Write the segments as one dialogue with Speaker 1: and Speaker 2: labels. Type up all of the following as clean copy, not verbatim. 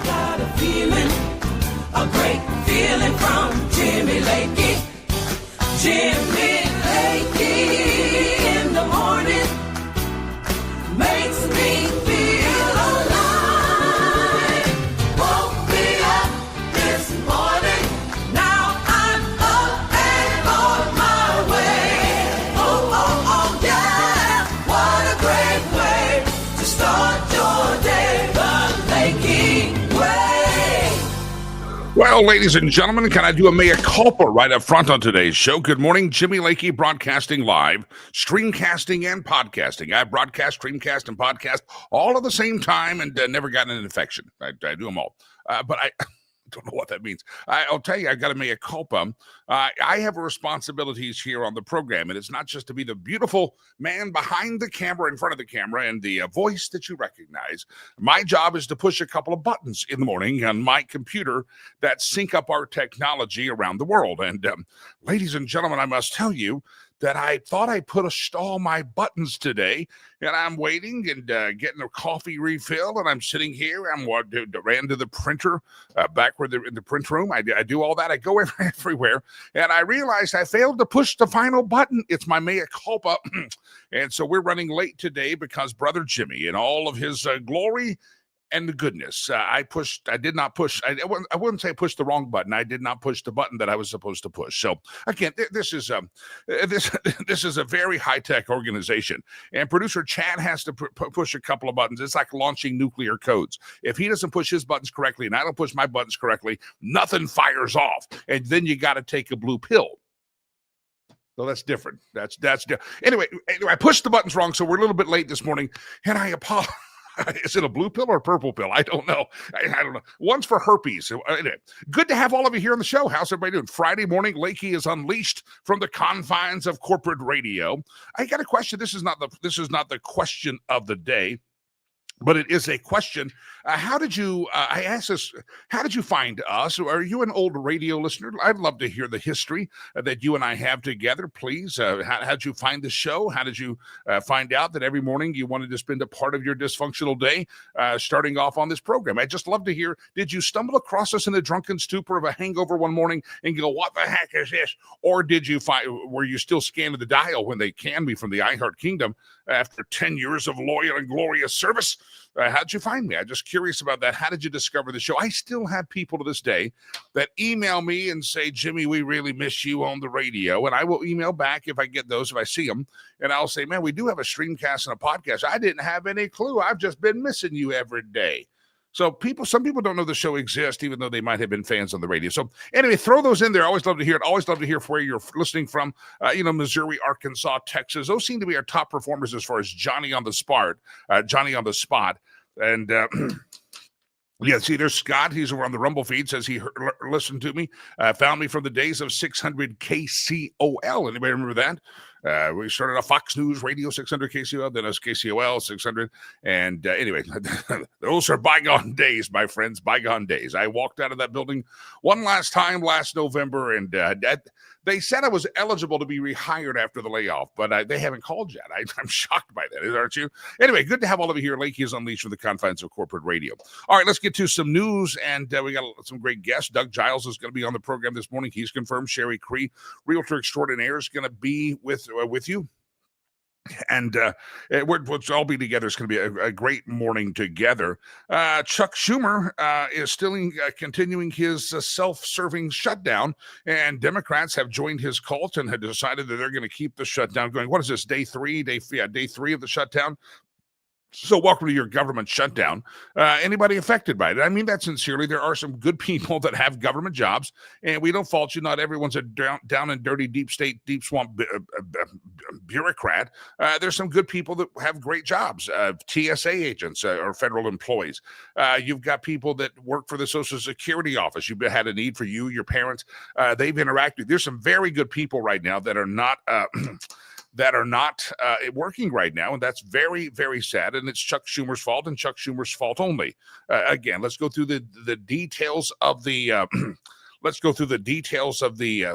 Speaker 1: got a feeling, a great feeling from Jimmy Lakey. Jimmy Lakey in the morning makes me feel alive. Woke me up this morning, now I'm up and on my way. Oh, oh, oh, yeah, what a great way to start your day, the Lakey way.
Speaker 2: Well, ladies and gentlemen, can I do a mea culpa right up front on today's show? Good morning, Jimmy Lakey, broadcasting live, streamcasting and podcasting. I broadcast, streamcast, and podcast all at the same time and never gotten an infection. I do them all. But I don't know what that means. I'll tell you, I got a mea culpa. I have responsibilities here on the program, and it's not just to be the beautiful man behind the camera, in front of the camera, and the voice that you recognize. My job is to push a couple of buttons in the morning on my computer that sync up our technology around the world. And ladies and gentlemen, I must tell you that I thought I pushed all my buttons today, and I'm waiting and getting a coffee refill, and I'm sitting here. Ran to the printer back where in the print room. I do all that. I go everywhere, and I realized I failed to push the final button. It's my mea culpa, and so we're running late today because Brother Jimmy, in all of his glory and the goodness, I did not push. I wouldn't say I pushed the wrong button. I did not push the button that I was supposed to push. So again, this is a very high-tech organization, and producer Chad has to push a couple of buttons. It's like launching nuclear codes. If he doesn't push his buttons correctly and I don't push my buttons correctly, nothing fires off, and then you got to take a blue pill. So that's different. That's different. Anyway, I pushed the buttons wrong, so we're a little bit late this morning, and I apologize. Is it a blue pill or a purple pill? I don't know. I don't know. One's for herpes. Anyway, good to have all of you here on the show. How's everybody doing? Friday morning, Lakey is unleashed from the confines of corporate radio. I got a question. This is not the question of the day, but it is a question. How did you, I asked this, how did you find us? Are you an old radio listener? I'd love to hear the history that you and I have together, please. How did you find the show? How did you find out that every morning you wanted to spend a part of your dysfunctional day starting off on this program? I'd just love to hear, did you stumble across us in a drunken stupor of a hangover one morning and go, what the heck is this? Or were you still scanning the dial when they canned me from the iHeart Kingdom after 10 years of loyal and glorious service? How'd you find me? I'm just curious about that. How did you discover the show? I still have people to this day that email me and say, Jimmy, we really miss you on the radio. And I will email back if I get those, if I see them. And I'll say, man, we do have a streamcast and a podcast. I didn't have any clue. I've just been missing you every day. So some people don't know the show exists, even though they might have been fans on the radio. So anyway, throw those in there. Always love to hear it. Always love to hear where you're listening from. Missouri, Arkansas, Texas. Those seem to be our top performers as far as Johnny on the Spot. And yeah, see, there's Scott. He's over on the Rumble feed. Says he listened to me. Found me from the days of 600 KCOL. Anybody remember that? We started a Fox News Radio 600 KCOL, then as KCOL 600. And anyway, those are bygone days, my friends, bygone days. I walked out of that building one last time last November, and they said I was eligible to be rehired after the layoff, but they haven't called yet. I'm shocked by that, aren't you? Anyway, good to have all of you here. Lakey is unleashed from the confines of corporate radio. All right, let's get to some news, and we got some great guests. Doug Giles is going to be on the program this morning. He's confirmed. Sherry Cree, Realtor Extraordinaire, is going to be with you. And we'll all be together. It's going to be a great morning together. Chuck Schumer is still continuing his self-serving shutdown, and Democrats have joined his cult and have decided that they're going to keep the shutdown going. What is this, day three of the shutdown? So welcome to your government shutdown. Anybody affected by it? I mean that sincerely. There are some good people that have government jobs, and we don't fault you. Not everyone's a down and dirty, deep state, deep swamp bureaucrat. There's some good people that have great jobs. TSA agents or federal employees. You've got people that work for the Social Security office. You've had a need for you, your parents. They've interacted. There's some very good people right now that are not working right now, and that's very, very sad, and it's Chuck Schumer's fault, and Chuck Schumer's fault only. Again, let's go through the details of the let's go through the details of the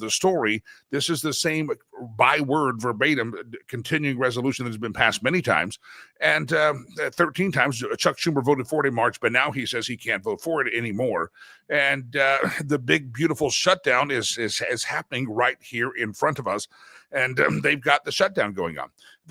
Speaker 2: story. This is the same by word verbatim continuing resolution that has been passed many times, and 13 times. Chuck Schumer voted for it in March, but now he says he can't vote for it anymore. And the big beautiful shutdown is happening right here in front of us, and they've got the shutdown going on.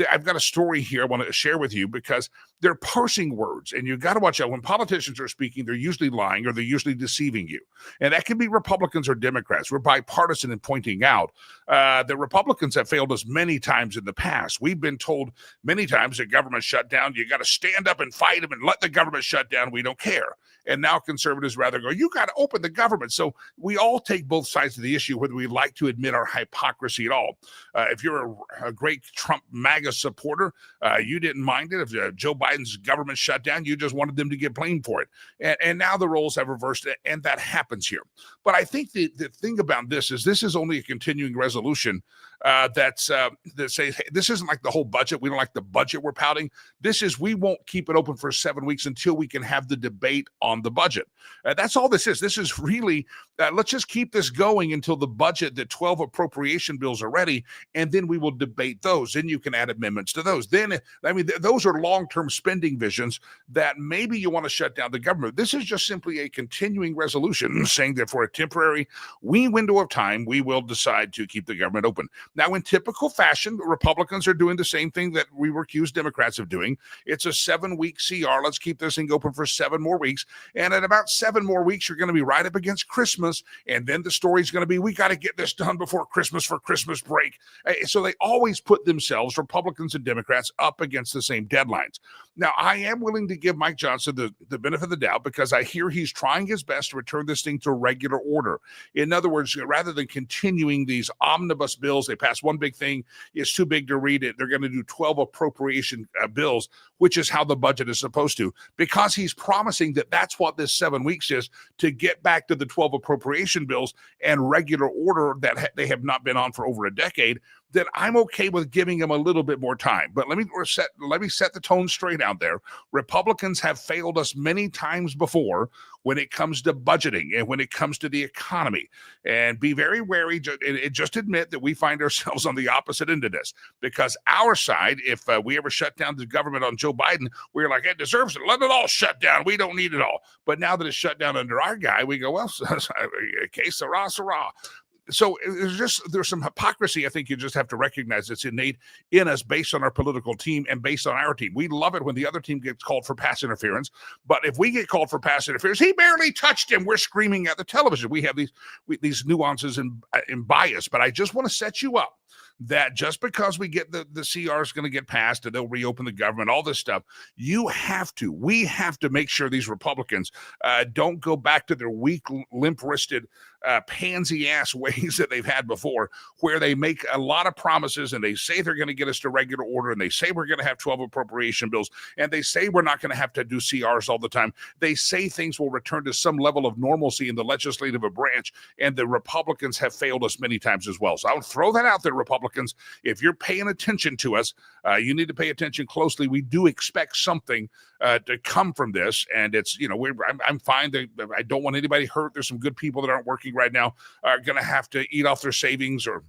Speaker 2: I've got a story here I want to share with you because they're parsing words, and you've got to watch out. When politicians are speaking, they're usually lying or they're usually deceiving you. And that can be Republicans or Democrats. We're bipartisan in pointing out that Republicans have failed us many times in the past. We've been told many times that government shutdown, you got to stand up and fight them and let the government shut down. We don't care. And now conservatives rather go, you got to open the government. So we all take both sides of the issue, whether we like to admit our hypocrisy at all. If you're a great Trump MAGA supporter, you didn't mind it. If Joe Biden's government shut down, you just wanted them to get blamed for it. And now the roles have reversed, and that happens here. But I think the thing about this is only a continuing resolution that says, hey, this isn't like the whole budget. We don't like the budget we're pouting. This is, we won't keep it open for 7 weeks until we can have the debate on the budget. That's all this is. This is really, let's just keep this going until the budget, the 12 appropriation bills are ready, and then we will debate those. Then you can add amendments to those. Then, I mean, those are long-term spending visions that maybe you want to shut down the government. This is just simply a continuing resolution saying that for a temporary window of time, we will decide to keep the government open. Now, in typical fashion, the Republicans are doing the same thing that we were accused Democrats of doing. It's a 7-week CR. Let's keep this thing open for 7 more weeks. And at about 7 more weeks, you're going to be right up against Christmas. And then the story's going to be, we got to get this done before Christmas for Christmas break. So they always put themselves, Republicans and Democrats, up against the same deadlines. Now, I am willing to give Mike Johnson the benefit of the doubt because I hear he's trying his best to return this thing to regular order. In other words, rather than continuing these omnibus bills, they pass one big thing, it's too big to read it. They're going to do 12 appropriation bills, which is how the budget is supposed to, because he's promising that that's what this 7 weeks is, to get back to the 12 appropriation bills and regular order that they have not been on for over a decade. Then I'm okay with giving them a little bit more time. But let me set the tone straight out there. Republicans have failed us many times before when it comes to budgeting and when it comes to the economy. And be very wary. Just admit that we find ourselves on the opposite end of this. Because our side, if we ever shut down the government on Joe Biden, we're like, it deserves it. Let it all shut down. We don't need it all. But now that it's shut down under our guy, we go, well, okay, sarah. So there's some hypocrisy. I think you just have to recognize it's innate in us based on our political team and based on our team. We love it when the other team gets called for pass interference. But if we get called for pass interference, he barely touched him, we're screaming at the television. We have these nuances and bias. But I just want to set you up that just because we get the CR is going to get passed and they'll reopen the government, all this stuff, we have to make sure these Republicans don't go back to their weak, limp-wristed, pansy-ass ways that they've had before, where they make a lot of promises and they say they're going to get us to regular order and they say we're going to have 12 appropriation bills and they say we're not going to have to do CRs all the time. They say things will return to some level of normalcy in the legislative branch, and the Republicans have failed us many times as well. So I'll throw that out there, Republicans. If you're paying attention to us, you need to pay attention closely. We do expect something to come from this, and it's, I'm fine. I don't want anybody hurt. There's some good people that aren't working right now, are going to have to eat off their savings or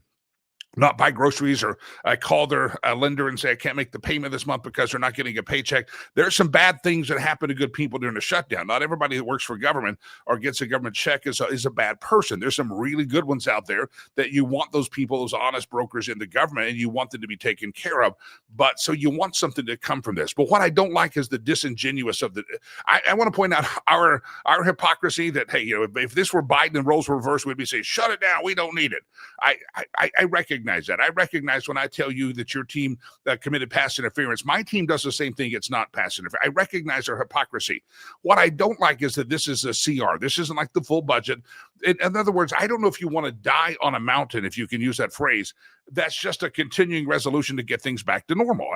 Speaker 2: not buy groceries, or call their lender and say, I can't make the payment this month because they're not getting a paycheck. There's some bad things that happen to good people during the shutdown. Not everybody that works for government or gets a government check is a bad person. There's some really good ones out there that you want those people, those honest brokers in the government, and you want them to be taken care of. But so you want something to come from this. But what I don't like is the disingenuous of I want to point out our hypocrisy that, hey, if this were Biden and roles were reversed, we'd be saying, shut it down. We don't need it. I recognize that. I recognize when I tell you that your team committed pass interference, my team does the same thing. It's not pass interference. I recognize our hypocrisy. What I don't like is that this is a CR. This isn't like the full budget. In other words, I don't know if you want to die on a mountain, if you can use that phrase. That's just a continuing resolution to get things back to normal.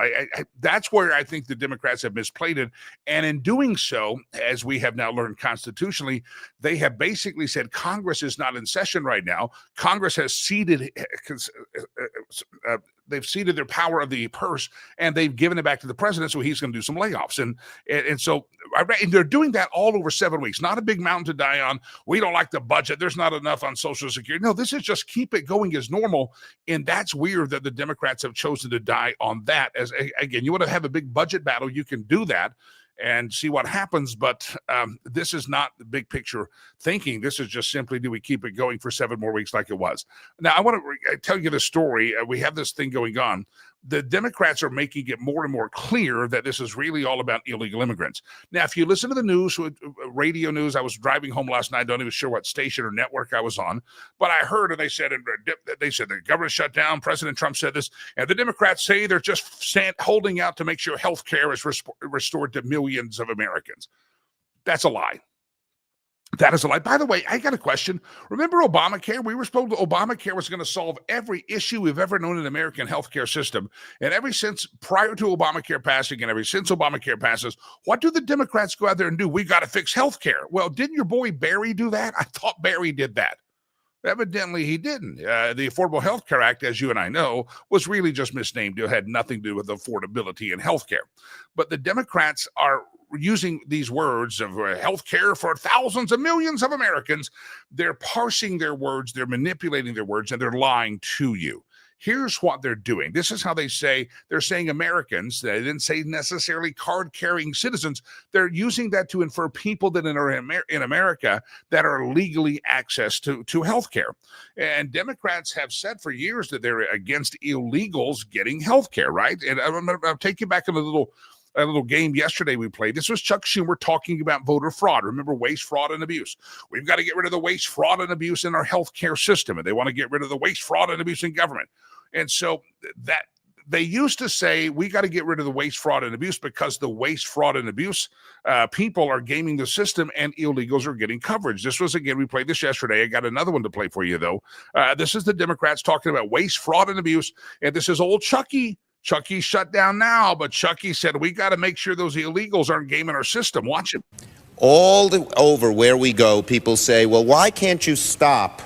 Speaker 2: That's where I think the Democrats have misplayed it. And in doing so, as we have now learned constitutionally, they have basically said Congress is not in session right now. Congress has ceded they've ceded their power of the purse, and they've given it back to the president, so he's going to do some layoffs. And so they're doing that all over 7 weeks. Not a big mountain to die on. We don't like the budget. There's not enough on Social Security. No, this is just keep it going as normal. And that's weird that the Democrats have chosen to die on that. As again, you want to have a big budget battle, you can do that and see what happens. But this is not the big picture thinking. This is just simply, do we keep it going for 7 more weeks like it was? Now, I want to tell you the story. We have this thing going on. The Democrats are making it more and more clear that this is really all about illegal immigrants. Now, if you listen to the news, radio news, I was driving home last night. I don't even sure what station or network I was on, but I heard, and they said the government shut down. President Trump said this, and the Democrats say they're just holding out to make sure health care is restored to millions of Americans. That's a lie. That is a lie. By the way, I got a question. Remember Obamacare? We were told Obamacare was going to solve every issue we've ever known in the American healthcare system. And ever since prior to Obamacare passing and ever since Obamacare passes, what do the Democrats go out there and do? We got to fix healthcare. Well, didn't your boy Barry do that? I thought Barry did that. Evidently, he didn't. The Affordable Health Care Act, as you and I know, was really just misnamed. It had nothing to do with affordability in healthcare. But the Democrats are using these words of health care for thousands of millions of Americans. They're parsing their words, they're manipulating their words, and they're lying to you. Here's what they're doing. This is how they say, they're saying Americans. They didn't say necessarily card-carrying citizens. They're using that to infer people that are in America that are legally access to health care. And Democrats have said for years that they're against illegals getting health care, right? And I'll take you back in a little game yesterday we played. This was Chuck Schumer talking about voter fraud. Remember, waste, fraud, and abuse. We've got to get rid of the waste, fraud, and abuse in our healthcare system, and they want to get rid of the waste, fraud, and abuse in government. And so that they used to say we got to get rid of the waste, fraud, and abuse because the waste, fraud, and abuse people are gaming the system and illegals are getting coverage. This was, again, we played this yesterday. I got another one to play for you, though. This is the Democrats talking about waste, fraud, and abuse, and this is old Chucky. Chucky shut down now, but Chucky said, we got to make sure those illegals aren't gaming our system. Watch it.
Speaker 3: All over where we go, people say, well, why can't you stop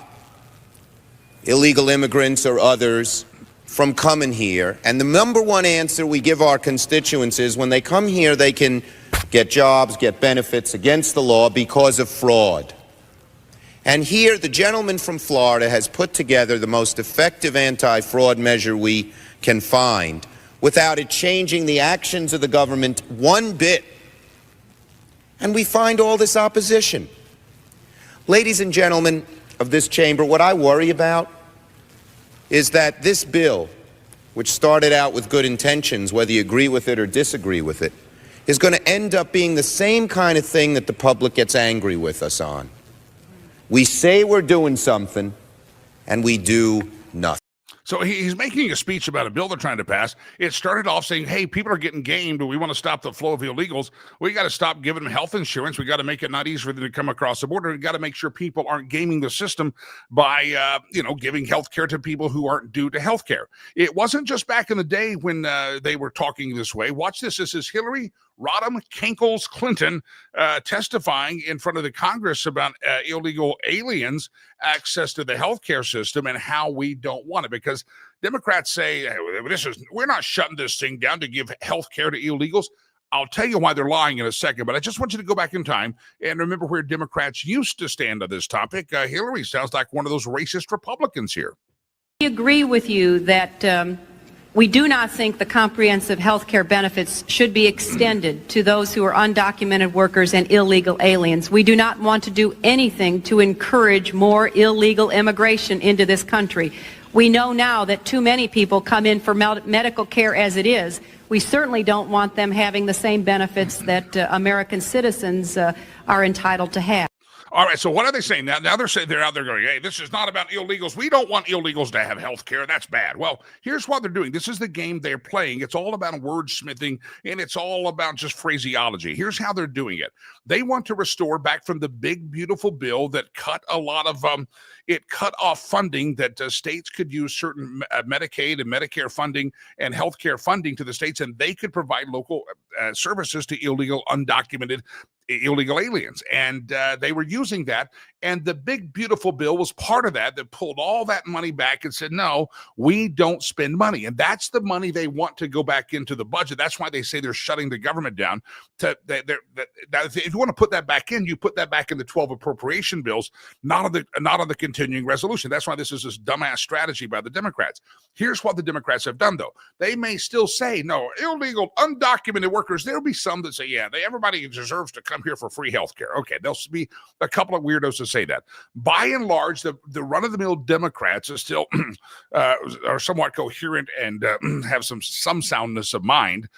Speaker 3: illegal immigrants or others from coming here? And the number one answer we give our constituents is when they come here, they can get jobs, get benefits against the law because of fraud. And here, the gentleman from Florida has put together the most effective anti-fraud measure we can find without it changing the actions of the government one bit. And we find all this opposition. Ladies and gentlemen of this chamber, what I worry about is that this bill, which started out with good intentions, whether you agree with it or disagree with it, is going to end up being the same kind of thing that the public gets angry with us on. We say we're doing something, and we do nothing.
Speaker 2: So he's making a speech about a bill they're trying to pass. It started off saying, hey, people are getting gamed, but we want to stop the flow of illegals. We got to stop giving them health insurance. We got to make it not easy for them to come across the border. We got to make sure people aren't gaming the system by, giving health care to people who aren't due to health care. It wasn't just back in the day when they were talking this way. Watch this. This is Hillary Rodham Kankles Clinton testifying in front of the Congress about illegal aliens access to the healthcare system and how we don't want it. Because Democrats say, hey, we're not shutting this thing down to give healthcare to illegals. I'll tell you why they're lying in a second, but I just want you to go back in time and remember where Democrats used to stand on this topic. Hillary sounds like one of those racist Republicans here.
Speaker 4: I agree with you that we do not think the comprehensive health care benefits should be extended to those who are undocumented workers and illegal aliens. We do not want to do anything to encourage more illegal immigration into this country. We know now that too many people come in for medical care as it is. We certainly don't want them having the same benefits that American citizens are entitled to have.
Speaker 2: All right, so what are they saying now? Now they're saying they're out there going, hey, this is not about illegals. We don't want illegals to have health care. That's bad. Well, here's what they're doing. This is the game they're playing. It's all about wordsmithing, and it's all about just phraseology. Here's how they're doing it. They want to restore back from the big, beautiful bill that cut a lot of, it cut off funding that states could use certain Medicaid and Medicare funding and healthcare funding to the states, and they could provide local services to illegal, undocumented illegal aliens. And they were using that. And the big, beautiful bill was part of that pulled all that money back and said, no, we don't spend money. And that's the money they want to go back into the budget. That's why they say they're shutting the government down. If you want to put that back in, you put that back in the 12 appropriation bills, not on the continuing resolution. That's why this is this dumbass strategy by the Democrats. Here's what the Democrats have done, though. They may still say, no, illegal, undocumented workers. There'll be some that say, yeah, everybody deserves to come here for free health care. Okay, there'll be a couple of weirdos to say that. By and large, the run-of-the-mill Democrats are still are somewhat coherent and have some soundness of mind.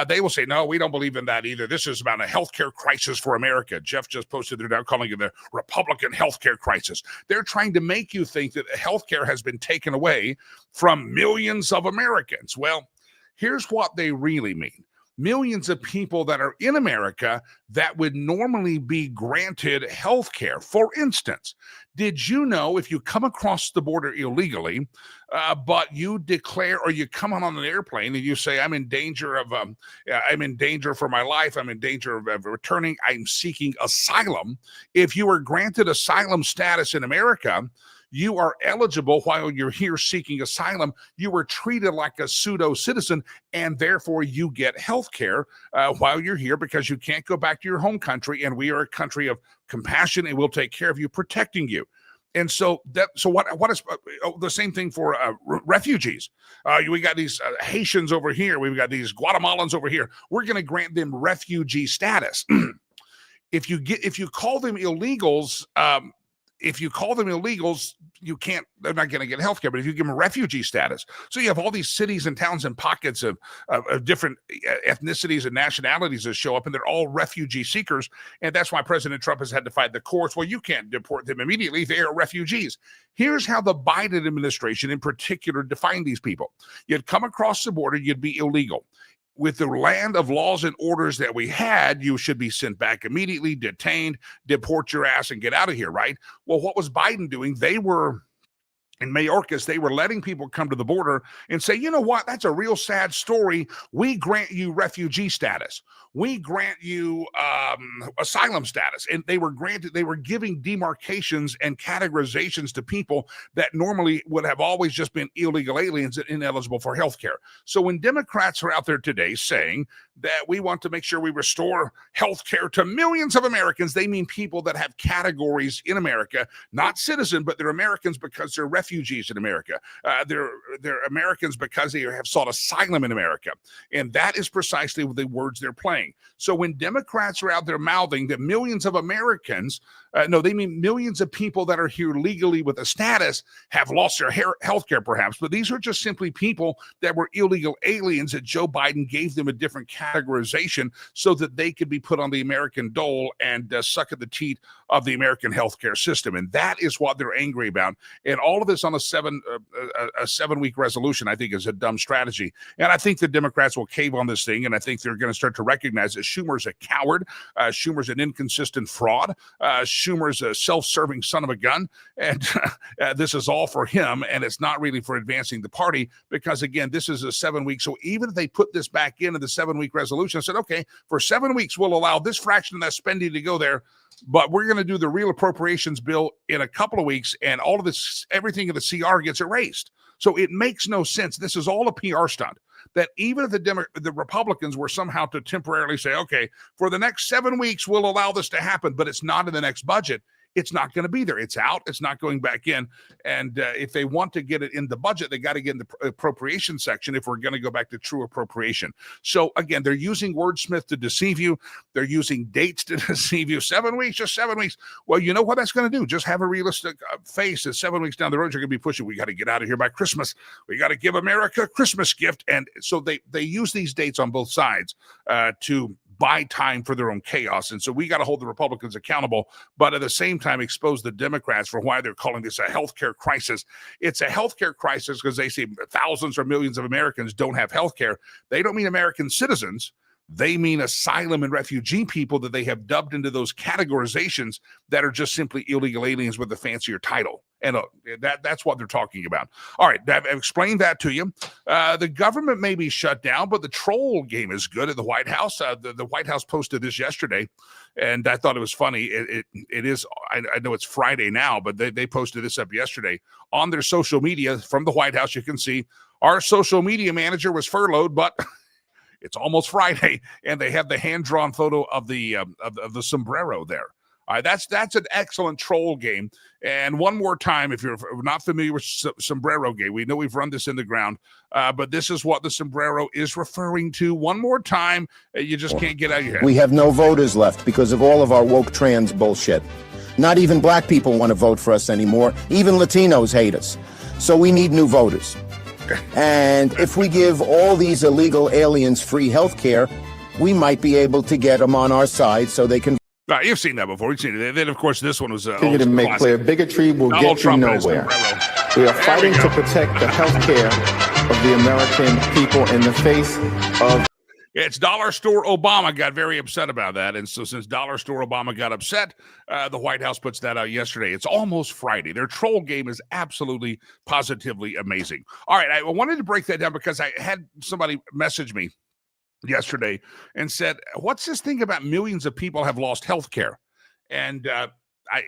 Speaker 2: They will say, no, we don't believe in that either. This is about a healthcare crisis for America. Jeff just posted, they're now calling it the Republican healthcare crisis. They're trying to make you think that healthcare has been taken away from millions of Americans. Well, here's what they really mean. Millions of people that are in America that would normally be granted health care. For instance, did you know if you come across the border illegally, but you declare or you come on an airplane and you say, I'm in danger for my life, I'm in danger of returning, I'm seeking asylum. If you are granted asylum status in America, you are eligible while you're here seeking asylum. You are treated like a pseudo-citizen, and therefore you get health care while you're here because you can't go back to your home country, and we are a country of compassion, and we'll take care of you, protecting you. And so what is the same thing for refugees? We got these Haitians over here. We've got these Guatemalans over here. We're going to grant them refugee status. If you call them illegals, they're not going to get health care, but if you give them refugee status. So you have all these cities and towns and pockets of different ethnicities and nationalities that show up, and they're all refugee seekers. And that's why President Trump has had to fight the courts. Well, you can't deport them immediately. They are refugees. Here's how the Biden administration in particular defined these people. You'd come across the border, you'd be illegal. With the land of laws and orders that we had, you should be sent back immediately, detained, deport your ass, and get out of here, right? Well, what was Biden doing? In Mayorkas, they were letting people come to the border and say, you know what, that's a real sad story. We grant you refugee status. We grant you asylum status. And they were giving demarcations and categorizations to people that normally would have always just been illegal aliens and ineligible for health care. So when Democrats are out there today saying that we want to make sure we restore health care to millions of Americans, they mean people that have categories in America, not citizen, but they're Americans because they're refugees in America. They're Americans because they have sought asylum in America. And that is precisely the words they're playing. So when Democrats are out there mouthing that millions of Americans, they mean millions of people that are here legally with a status have lost their health care perhaps, but these are just simply people that were illegal aliens that Joe Biden gave them a different categorization so that they could be put on the American dole and suck at the teat of the American healthcare system. And that is what they're angry about. And all of this on a 7-week resolution, I think, is a dumb strategy. And I think the Democrats will cave on this thing. And I think they're going to start to recognize that Schumer's a coward. Schumer's an inconsistent fraud. Schumer's a self-serving son of a gun. And this is all for him. And it's not really for advancing the party because, again, this is a 7 week. So even if they put this back into the 7-week resolution and said, okay, for 7 weeks, we'll allow this fraction of that spending to go there, but we're going to do the real appropriations bill in a couple of weeks, and all of this, everything in the CR gets erased. So it makes no sense. This is all a PR stunt. That even if the Republicans were somehow to temporarily say, okay, for the next 7 weeks, we'll allow this to happen, but it's not in the next budget. It's not going to be there. It's out. It's not going back in. And if they want to get it in the budget, they got to get in the appropriation section if we're going to go back to true appropriation. So again, they're using wordsmith to deceive you. They're using dates to deceive you. 7 weeks, just 7 weeks. Well, you know what that's going to do? Just have a realistic face that 7 weeks down the road, you're going to be pushing. We got to get out of here by Christmas. We got to give America a Christmas gift. And so they use these dates on both sides to buy time for their own chaos. And so we got to hold the Republicans accountable, but at the same time expose the Democrats for why they're calling this a healthcare crisis. It's a healthcare crisis because they say thousands or millions of Americans don't have healthcare. They don't mean American citizens. They mean asylum and refugee people that they have dubbed into those categorizations that are just simply illegal aliens with a fancier title. And that's what they're talking about. All right, I've explained that to you. The government may be shut down, but the troll game is good at the White House. The White House posted this yesterday, and I thought it was funny. It is, I know it's Friday now, but they posted this up yesterday on their social media from the White House. You can see our social media manager was furloughed, but it's almost Friday, and they have the hand-drawn photo of the sombrero there. All right, that's an excellent troll game. And one more time, if you're not familiar with sombrero game, we know we've run this in the ground, but this is what the sombrero is referring to. One more time, you just can't get out of your head.
Speaker 5: We have no voters left because of all of our woke trans bullshit. Not even black people want to vote for us anymore. Even Latinos hate us. So we need new voters. And if we give all these illegal aliens free health care, we might be able to get them on our side so they can.
Speaker 2: You've seen that before. You've seen it. Then, of course, this one was.
Speaker 6: Continue to make clear, bigotry will get you nowhere. We are fighting to protect the health care of the American people in the face of.
Speaker 2: It's Dollar Store Obama got very upset about that. And so since Dollar Store Obama got upset, the White House puts that out yesterday. It's almost Friday. Their troll game is absolutely, positively amazing. All right, I wanted to break that down because I had somebody message me yesterday and said, what's this thing about millions of people have lost health care? And I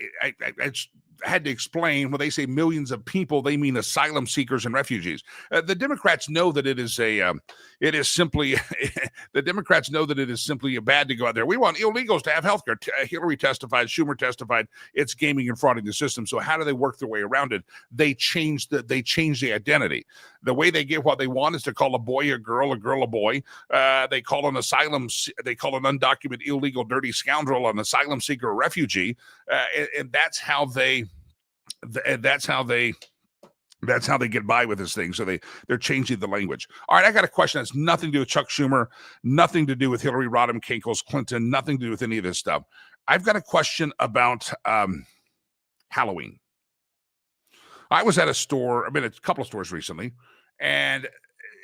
Speaker 2: had to explain, when they say millions of people, they mean asylum seekers and refugees. The Democrats know that it is simply bad to go out there. We want illegals to have health care. Hillary testified, Schumer testified, it's gaming and frauding the system. So how do they work their way around it? They change the identity. The way they get what they want is to call a boy a girl a boy. They call an undocumented, illegal, dirty scoundrel an asylum seeker or refugee, and that's how they get by with this thing. So they're changing the language. All right, I got a question that's nothing to do with Chuck Schumer, nothing to do with Hillary Rodham, Kinkles, Clinton, nothing to do with any of this stuff. I've got a question about Halloween. I was at a store. I've been at a couple of stores recently, and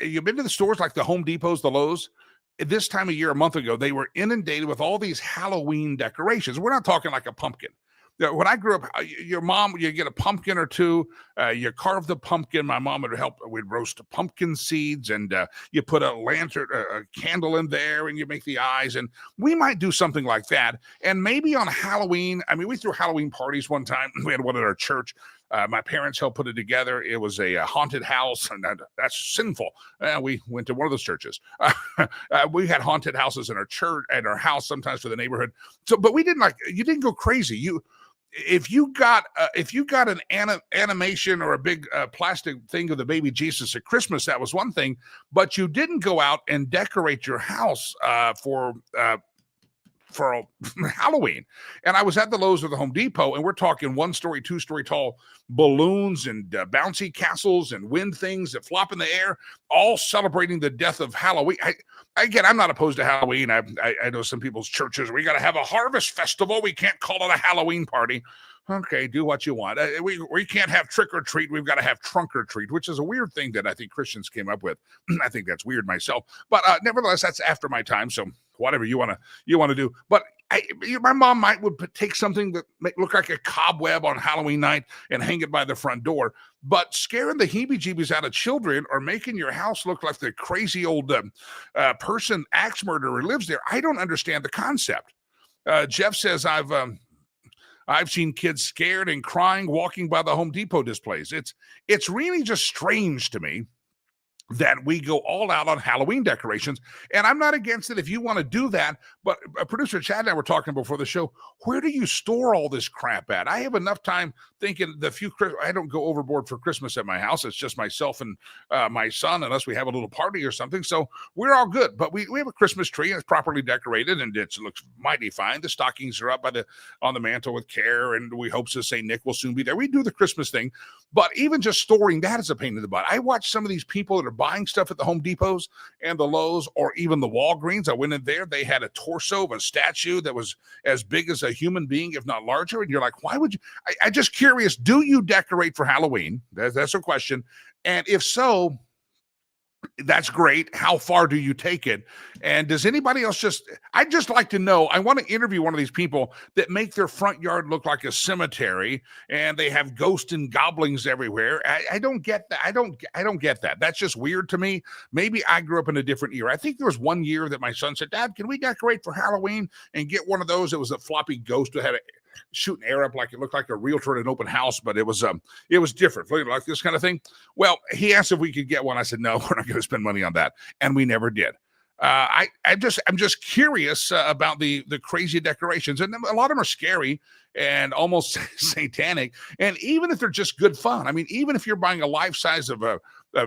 Speaker 2: you've been to the stores like the Home Depots, the Lowe's. This time of year, a month ago, they were inundated with all these Halloween decorations. We're not talking like a pumpkin. When I grew up, your mom, you get a pumpkin or two, you carve the pumpkin. My mom would help. We'd roast pumpkin seeds, and you put a lantern, a candle in there, and you make the eyes. And we might do something like that. And maybe on Halloween, I mean, we threw Halloween parties one time. We had one at our church. My parents helped put it together. It was a haunted house, and that's sinful. We went to one of those churches. We had haunted houses in our church, at our house, sometimes for the neighborhood. So, but we didn't you didn't go crazy. If you got an animation or a big plastic thing of the baby Jesus at Christmas, that was one thing. But you didn't go out and decorate your house for Halloween. And I was at the Lowe's or the Home Depot, and we're talking 1-story, 2-story tall balloons and bouncy castles and wind things that flop in the air, all celebrating the death of Halloween. Again, I'm not opposed to Halloween. I know some people's churches, we got to have a harvest festival. We can't call it a Halloween party. Okay, do what you want. We can't have trick or treat. We've got to have trunk or treat, which is a weird thing that I think Christians came up with. I think that's weird myself, but nevertheless, that's after my time. So whatever you want to do. But my mom would take something that might look like a cobweb on Halloween night and hang it by the front door. But scaring the heebie-jeebies out of children or making your house look like the crazy old person, axe murderer lives there, I don't understand the concept. Jeff says, I've seen kids scared and crying walking by the Home Depot displays. It's really just strange to me that we go all out on Halloween decorations. And I'm not against it if you want to do that. But producer Chad and I were talking before the show, where do you store all this crap at? I have enough time thinking I don't go overboard for Christmas at my house. It's just myself and my son, unless we have a little party or something. So we're all good. But we have a Christmas tree, and it's properly decorated, and it looks mighty fine. The stockings are up on the mantle with care, and we hope to St. Nick will soon be there. We do the Christmas thing. But even just storing that is a pain in the butt. I watch some of these people that are buying stuff at the Home Depots and the Lowe's or even the Walgreens. I went in there. They had a torso of a statue that was as big as a human being, if not larger. And you're like, why would you? I'm just curious. Do you decorate for Halloween? That's a question. And if so, That's great. How far do you take it? And does anybody else I'd just like to know, I want to interview one of these people that make their front yard look like a cemetery and they have ghosts and goblins everywhere. I don't get that. I don't get that. That's just weird to me. Maybe I grew up in a different era. I think there was one year that my son said, Dad, can we decorate for Halloween and get one of those? It was a floppy ghost that had shoot an air up like it looked like a realtor at an open house, but it was different, like this kind of thing. Well, he asked if we could get one. I said, no, we're not going to spend money on that. And we never did. I'm just curious about the crazy decorations, and a lot of them are scary and almost satanic. And even if they're just good fun, I mean, even if you're buying a life size of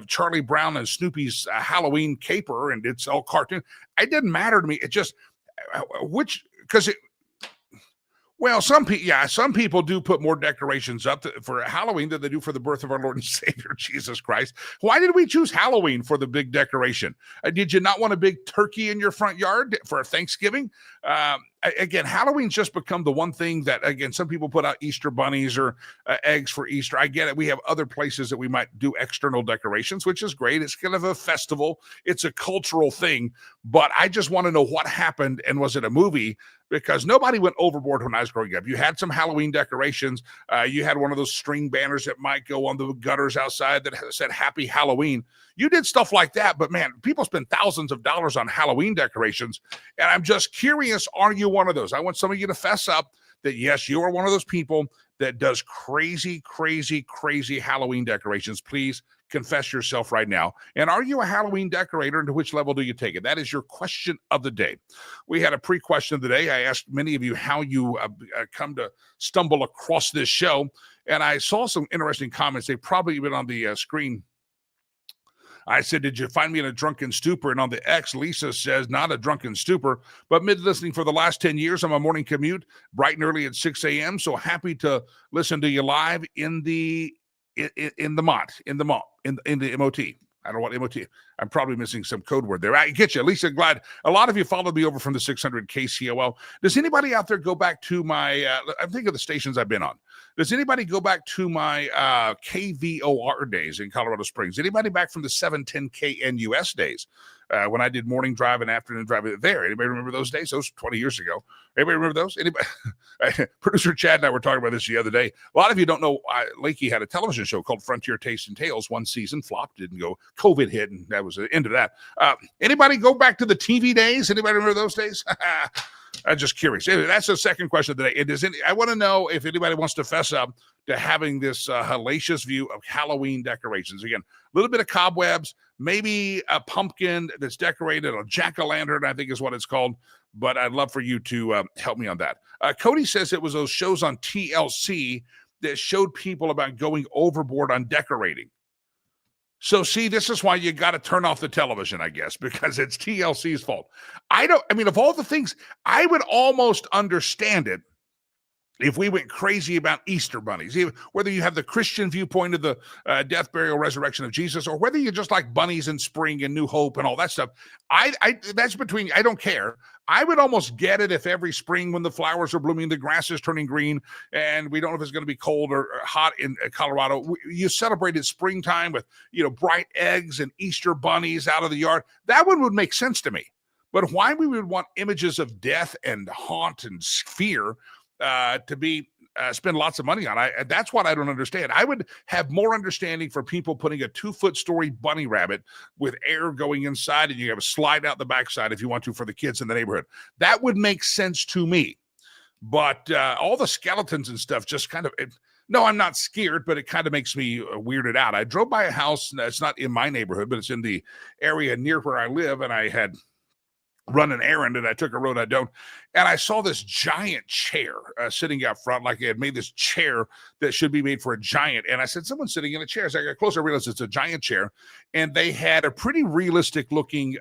Speaker 2: Charlie Brown and Snoopy's Halloween caper and it's all cartoon, it didn't matter to me. It just well, some people do put more decorations up for Halloween than they do for the birth of our Lord and Savior, Jesus Christ. Why did we choose Halloween for the big decoration? Did you not want a big turkey in your front yard for Thanksgiving? Again, Halloween's just become the one thing that, again, some people put out Easter bunnies or eggs for Easter. I get it. We have other places that we might do external decorations, which is great. It's kind of a festival. It's a cultural thing. But I just want to know what happened, and was it a movie? Because nobody went overboard when I was growing up. You had some Halloween decorations. You had one of those string banners that might go on the gutters outside that said Happy Halloween. You did stuff like that, but man, people spend thousands of dollars on Halloween decorations. And I'm just curious, are you one of those? I want some of you to fess up that, yes, you are one of those people that does crazy, crazy, crazy Halloween decorations. Please confess yourself right now. And are you a Halloween decorator, and to which level do you take it? That is your question of the day. We had a pre-question of the day. I asked many of you how you come to stumble across this show, and I saw some interesting comments. They've probably been on the screen. I said, did you find me in a drunken stupor? And on the X, Lisa says, not a drunken stupor, but mid listening for the last 10 years on my morning commute, bright and early at 6 a.m. So happy to listen to you live in the MOT. I don't know what MOT. I'm probably missing some code word there. I get you. Lisa, glad a lot of you followed me over from the 600 KCOL. Does anybody out there go back to my, I'm thinking of the stations I've been on. Does anybody go back to my KVOR days in Colorado Springs? Anybody back from the 710 KNUS days when I did morning drive and afternoon drive there? Anybody remember those days? Those 20 years ago. Anybody remember those? Anybody? Producer Chad and I were talking about this the other day. A lot of you don't know Lakey had a television show called Frontier Taste and Tales. One season flopped, didn't go. COVID hit, and that was the end of that. Anybody go back to the TV days? Anybody remember those days? I'm just curious. That's the second question of the day. I want to know if anybody wants to fess up to having this hellacious view of Halloween decorations. Again, a little bit of cobwebs, maybe a pumpkin that's decorated, a jack-o'-lantern, I think is what it's called. But I'd love for you to help me on that. Cody says it was those shows on TLC that showed people about going overboard on decorating. So, see, this is why you got to turn off the television, I guess, because it's TLC's fault. Of all the things, I would almost understand it if we went crazy about Easter bunnies, whether you have the Christian viewpoint of the death, burial, resurrection of Jesus, or whether you just like bunnies in spring and New Hope and all that stuff. That's between, I don't care. I would almost get it if every spring when the flowers are blooming, the grass is turning green, and we don't know if it's going to be cold or hot in Colorado. You celebrated springtime with, bright eggs and Easter bunnies out of the yard. That one would make sense to me. But why we would want images of death and haunt and fear to be spend lots of money on. That's what I don't understand. I would have more understanding for people putting a 2-foot story bunny rabbit with air going inside, and you have a slide out the backside if you want to for the kids in the neighborhood. That would make sense to me. But all the skeletons and stuff just kind of, no, I'm not scared, but it kind of makes me weirded out. I drove by a house that's not in my neighborhood, but it's in the area near where I live, and I had run an errand, and I took a road I don't, and I saw this giant chair sitting out front, like they had made this chair that should be made for a giant. And I said, someone's sitting in a chair. As I got closer, I realized it's a giant chair, and they had a pretty realistic looking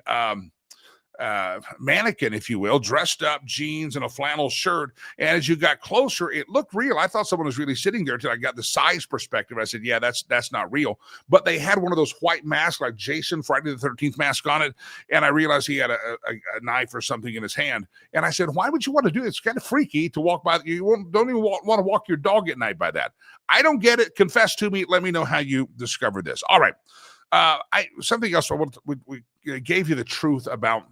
Speaker 2: mannequin, if you will, dressed up, jeans and a flannel shirt. And as you got closer, it looked real. I thought someone was really sitting there until I got the size perspective. I said, yeah, that's not real. But they had one of those white masks, like Jason Friday the 13th mask on it. And I realized he had a knife or something in his hand. And I said, why would you want to do it? It's kind of freaky to walk by. You don't even want to walk your dog at night by that. I don't get it. Confess to me. Let me know how you discovered this. All right. Something else. We gave you the truth about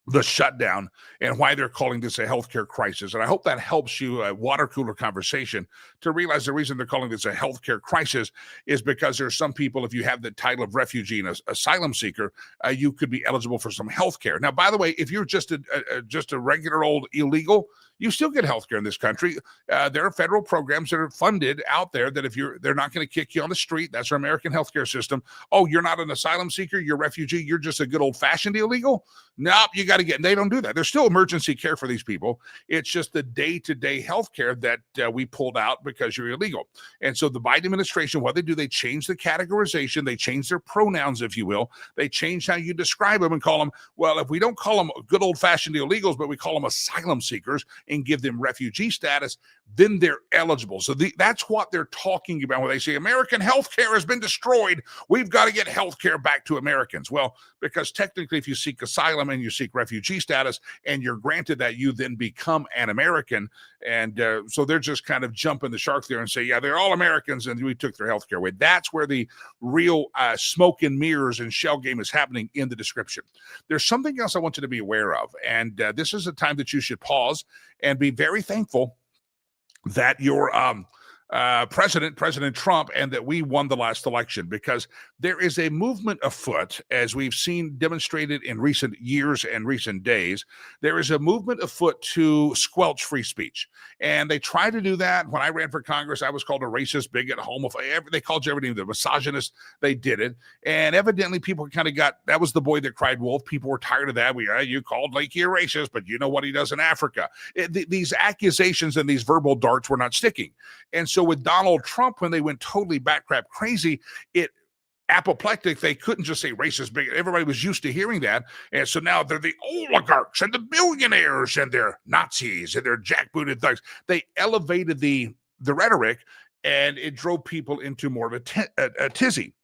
Speaker 2: the shutdown and why they're calling this a healthcare crisis. And I hope that helps you, a water cooler conversation, to realize the reason they're calling this a healthcare crisis is because there's some people, if you have the title of refugee and asylum seeker, you could be eligible for some healthcare. Now, by the way, if you're just a regular old illegal, you still get healthcare in this country. There are federal programs that are funded out there that they're not going to kick you on the street. That's our American healthcare system. Oh, you're not an asylum seeker, you're a refugee, you're just a good old-fashioned illegal? Nope, you got to get, and they don't do that. There's still emergency care for these people. It's just the day-to-day healthcare that we pulled out because you're illegal. And so the Biden administration, what they do, they change the categorization, they change their pronouns, if you will. They change how you describe them and call them, well, if we don't call them good old-fashioned illegals, but we call them asylum seekers and give them refugee status, then they're eligible. So that's what they're talking about when they say American healthcare has been destroyed. We've got to get healthcare back to Americans. Well, because technically if you seek asylum and you seek refugee status and you're granted that, you then become an American. And so they're just kind of jumping the shark there and say, yeah, they're all Americans and we took their healthcare away. That's where the real smoke and mirrors and shell game is happening in the description. There's something else I want you to be aware of. And this is a time that you should pause and be very thankful that your President Trump, and that we won the last election, because there is a movement afoot, as we've seen demonstrated in recent years and recent days. There is a movement afoot to squelch free speech. And they try to do that. When I ran for Congress, I was called a racist, bigot, homophobe. They called you everything. The misogynist, they did it. And evidently people kind of that was the boy that cried wolf. People were tired of that. You called Lakey a racist, but you know what he does in Africa. These accusations and these verbal darts were not sticking. And so with Donald Trump, when they went totally batcrap crazy, apoplectic, they couldn't just say racist, bigot. Everybody was used to hearing that. And so now they're the oligarchs and the billionaires and they're Nazis and they're jackbooted thugs. They elevated the rhetoric, and it drove people into more of a tizzy.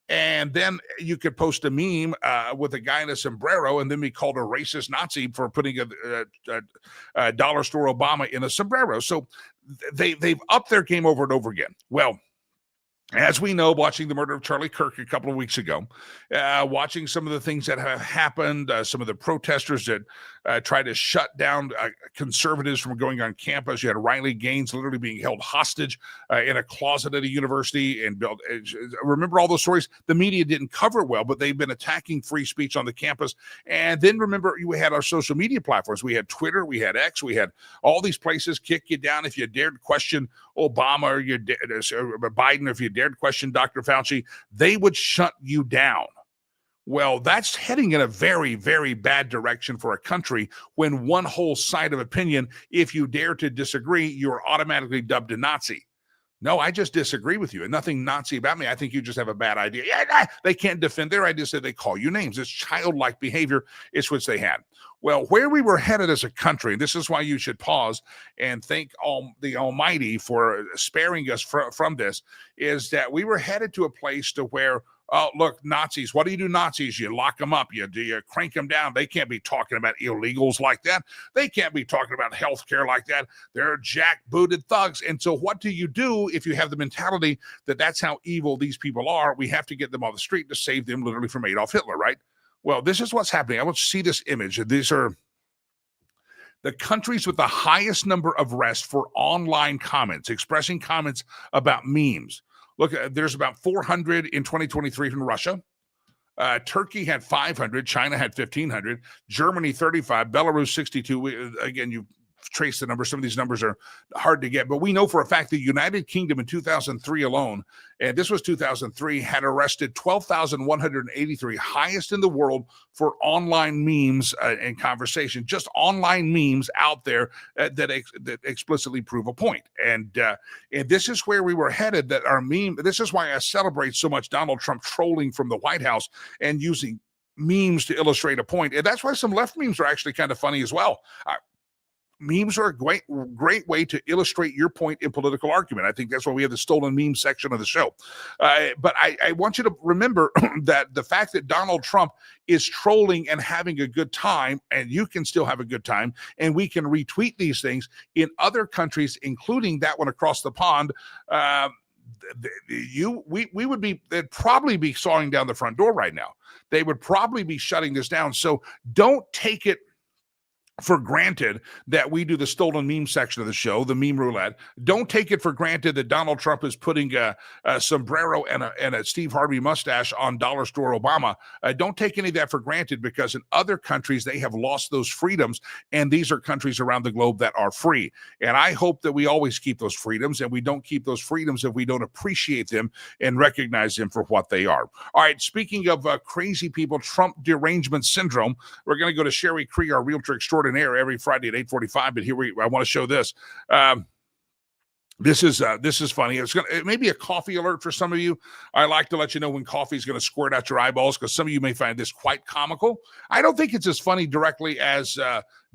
Speaker 2: And then you could post a meme with a guy in a sombrero and then be called a racist Nazi for putting a dollar store Obama in a sombrero. So they've upped their game over and over again. Well, as we know, watching the murder of Charlie Kirk a couple of weeks ago, watching some of the things that have happened, some of the protesters that tried to shut down conservatives from going on campus. You had Riley Gaines literally being held hostage in a closet at a university. And remember all those stories? The media didn't cover it well, but they've been attacking free speech on the campus. And then remember, we had our social media platforms. We had Twitter, we had X, we had all these places kick you down if you dared question Obama or Biden, or if you dared question Dr. Fauci, they would shut you down. Well, that's heading in a very, very bad direction for a country when one whole side of opinion, if you dare to disagree, you're automatically dubbed a Nazi. No, I just disagree with you, and nothing Nazi about me. I think you just have a bad idea. Yeah, they can't defend their ideas, so they call you names. It's childlike behavior. It's what they had. Well, where we were headed as a country, and this is why you should pause and thank the Almighty for sparing us from this, is that we were headed to a place to where, oh, look, Nazis, what do you do, Nazis? You lock them up. You crank them down. They can't be talking about illegals like that. They can't be talking about health care like that. They're jackbooted thugs. And so what do you do if you have the mentality that that's how evil these people are? We have to get them off the street to save them literally from Adolf Hitler, right? Well, this is what's happening. I want you to see this image. These are the countries with the highest number of arrests for online comments, expressing comments about memes. Look, there's about 400 in 2023 from Russia. Turkey had 500. China had 1,500. Germany, 35. Belarus, 62. Again, you trace the numbers. Some of these numbers are hard to get, but we know for a fact the United Kingdom in 2003 alone, and this was 2003, had arrested 12,183, highest in the world for online memes and conversation, just online memes out there that explicitly prove a point. And this is where we were headed, that our meme, this is why I celebrate so much Donald Trump trolling from the White House and using memes to illustrate a point. And that's why some left memes are actually kind of funny as well. Memes are a great way to illustrate your point in political argument. I think that's why we have the stolen meme section of the show. But I want you to remember that the fact that Donald Trump is trolling and having a good time, and you can still have a good time, and we can retweet these things in other countries, including that one across the pond, we would be, they'd probably be sawing down the front door right now. They would probably be shutting this down. So don't take it for granted that we do the stolen meme section of the show, the meme roulette. Don't take it for granted that Donald Trump is putting a sombrero and a Steve Harvey mustache on Dollar Store Obama. Don't take any of that for granted, because in other countries, they have lost those freedoms, and these are countries around the globe that are free. And I hope that we always keep those freedoms, and we don't keep those freedoms if we don't appreciate them and recognize them for what they are. All right, speaking of crazy people, Trump derangement syndrome, we're going to go to Sherry Cree, our realtor extraordinaire, every Friday at 8:45. But here I want to show this. This is funny. It may be a coffee alert for some of you. I like to let you know when coffee is going to squirt out your eyeballs, because some of you may find this quite comical. I don't think it's as funny directly as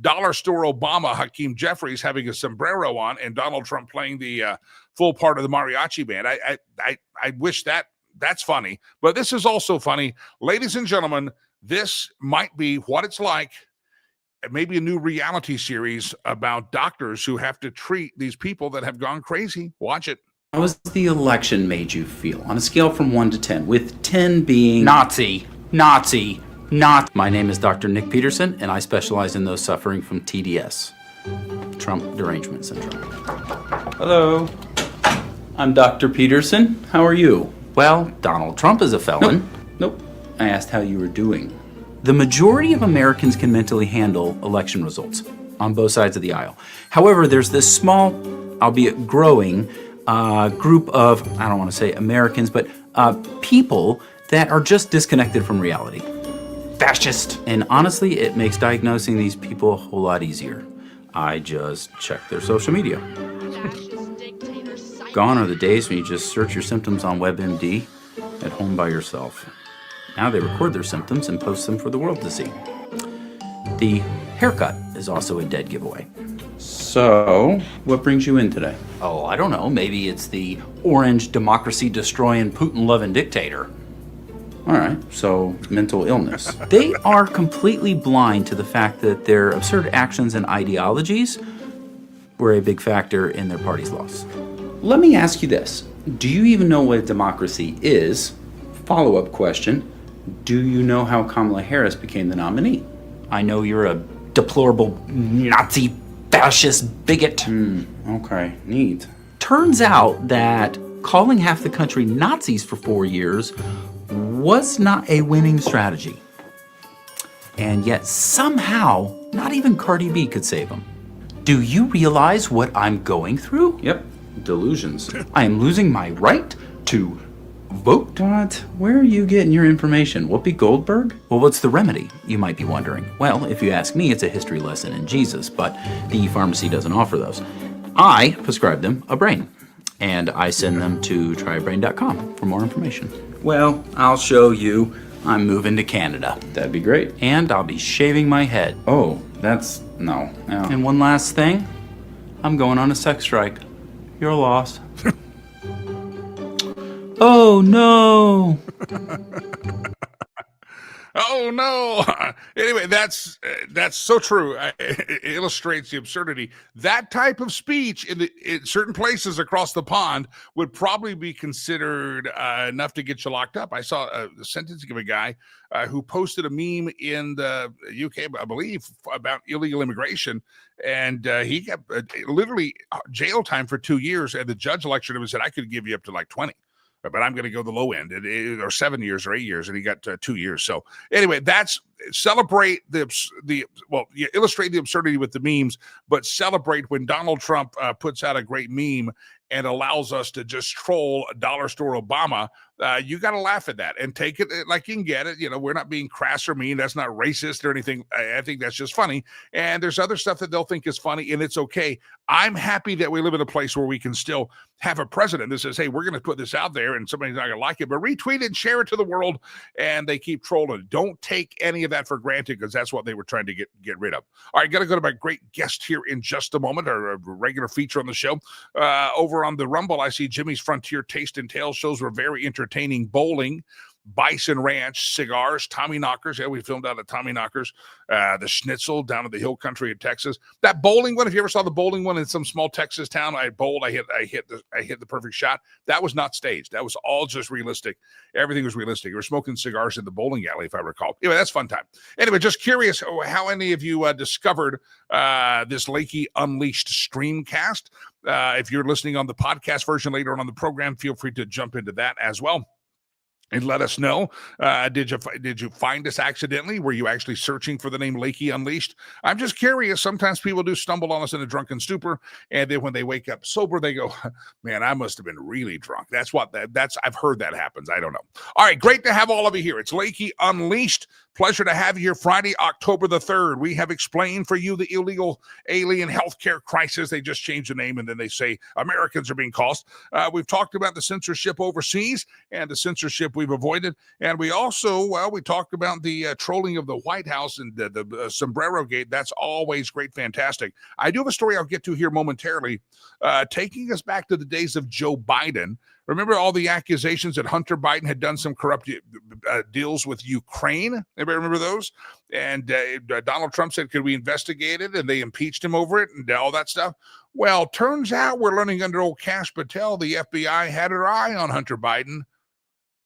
Speaker 2: Dollar Store Obama, Hakeem Jeffries having a sombrero on, and Donald Trump playing the full part of the mariachi band. I wish that's funny, but this is also funny. Ladies and gentlemen, this might be what it's like, maybe a new reality series about doctors who have to treat these people that have gone crazy. Watch it.
Speaker 7: How has the election made you feel on a scale from 1 to 10, with 10 being Nazi? My name is Dr. Nick Peterson, and I specialize in those suffering from TDS, Trump derangement syndrome. Hello, I'm Dr. Peterson. How are you? Well, Donald Trump is a felon. Nope. I asked how you were doing. The majority of Americans can mentally handle election results on both sides of the aisle. However, there's this small, albeit growing, group of, I don't want to say Americans, but people that are just disconnected from reality. Fascist. And honestly, it makes diagnosing these people a whole lot easier. I just check their social media. Gone are the days when you just search your symptoms on WebMD at home by yourself. Now they record their symptoms and post them for the world to see. The haircut is also a dead giveaway. So, what brings you in today? Oh, I don't know. Maybe it's the orange democracy-destroying, Putin-loving dictator. All right, so mental illness. They are completely blind to the fact that their absurd actions and ideologies were a big factor in their party's loss. Let me ask you this. Do you even know what democracy is? Follow-up question. Do you know how Kamala Harris became the nominee? I know you're a deplorable Nazi fascist bigot. Okay, neat. Turns out that calling half the country Nazis for 4 years was not a winning strategy. And yet somehow, not even Cardi B could save him. Do you realize what I'm going through? Yep, delusions. I am losing my right to vote? What? Where are you getting your information? Whoopi Goldberg? Well, what's the remedy, you might be wondering? Well, if you ask me, it's a history lesson in Jesus, but the pharmacy doesn't offer those. I prescribe them a brain, and I send them to tryabrain.com for more information. Well, I'll show you. I'm moving to Canada. That'd be great. And I'll be shaving my head. Oh, no. And one last thing, I'm going on a sex strike. Your loss. Oh, no.
Speaker 2: Oh, no. Anyway, that's so true. It illustrates the absurdity. That type of speech in certain places across the pond would probably be considered enough to get you locked up. I saw the sentencing of a guy who posted a meme in the UK, I believe, about illegal immigration. And he got literally jail time for 2 years. And the judge lectured him and said, I could give you up to like 20. But I'm going to go the low end, or 7 years or 8 years, and he got 2 years. So anyway, that's celebrate illustrate the absurdity with the memes, but celebrate when Donald Trump puts out a great meme and allows us to just troll Dollar Store Obama. You got to laugh at that and take it like you can get it. You know, we're not being crass or mean. That's not racist or anything. I think that's just funny. And there's other stuff that they'll think is funny, and it's okay. I'm happy that we live in a place where we can still have a president that says, hey, we're going to put this out there, and somebody's not going to like it, but retweet it and share it to the world, and they keep trolling. Don't take any of that for granted, because that's what they were trying to get rid of. All right, got to go to my great guest here in just a moment, our regular feature on the show. Over on the Rumble, I see Jimmy's Frontier Taste and Tales shows were very entertaining. Bowling Bison Ranch cigars, Tommy Knockers. Yeah, we filmed out at Tommy Knockers. The Schnitzel down in the hill country of Texas. That bowling one, if you ever saw the bowling one in some small Texas town, I bowled, I hit the perfect shot. That was not staged. That was all just realistic. Everything was realistic. We were smoking cigars in the bowling alley, if I recall. Anyway, that's fun time. Anyway, just curious how any of you discovered this Lakey Unleashed streamcast. If you're listening on the podcast version later on the program, feel free to jump into that as well. And let us know, did you find us accidentally? Were you actually searching for the name Lakey Unleashed? I'm just curious. Sometimes people do stumble on us in a drunken stupor, and then when they wake up sober, they go, man, I must have been really drunk. I've heard that happens. I don't know. All right, great to have all of you here. It's Lakey Unleashed. Pleasure to have you here Friday, October the 3rd. We have explained for you the illegal alien healthcare crisis. They just changed the name, and then they say Americans are being cost. We've talked about the censorship overseas and the censorship we've avoided. And we also, we talked about the trolling of the White House and the Sombrero Gate. That's always great, fantastic. I do have a story I'll get to here momentarily, taking us back to the days of Joe Biden. Remember all the accusations that Hunter Biden had done some corrupt deals with Ukraine? Anybody remember those? And Donald Trump said, could we investigate it? And they impeached him over it and all that stuff. Well, turns out we're learning under old Kash Patel, the FBI had her eye on Hunter Biden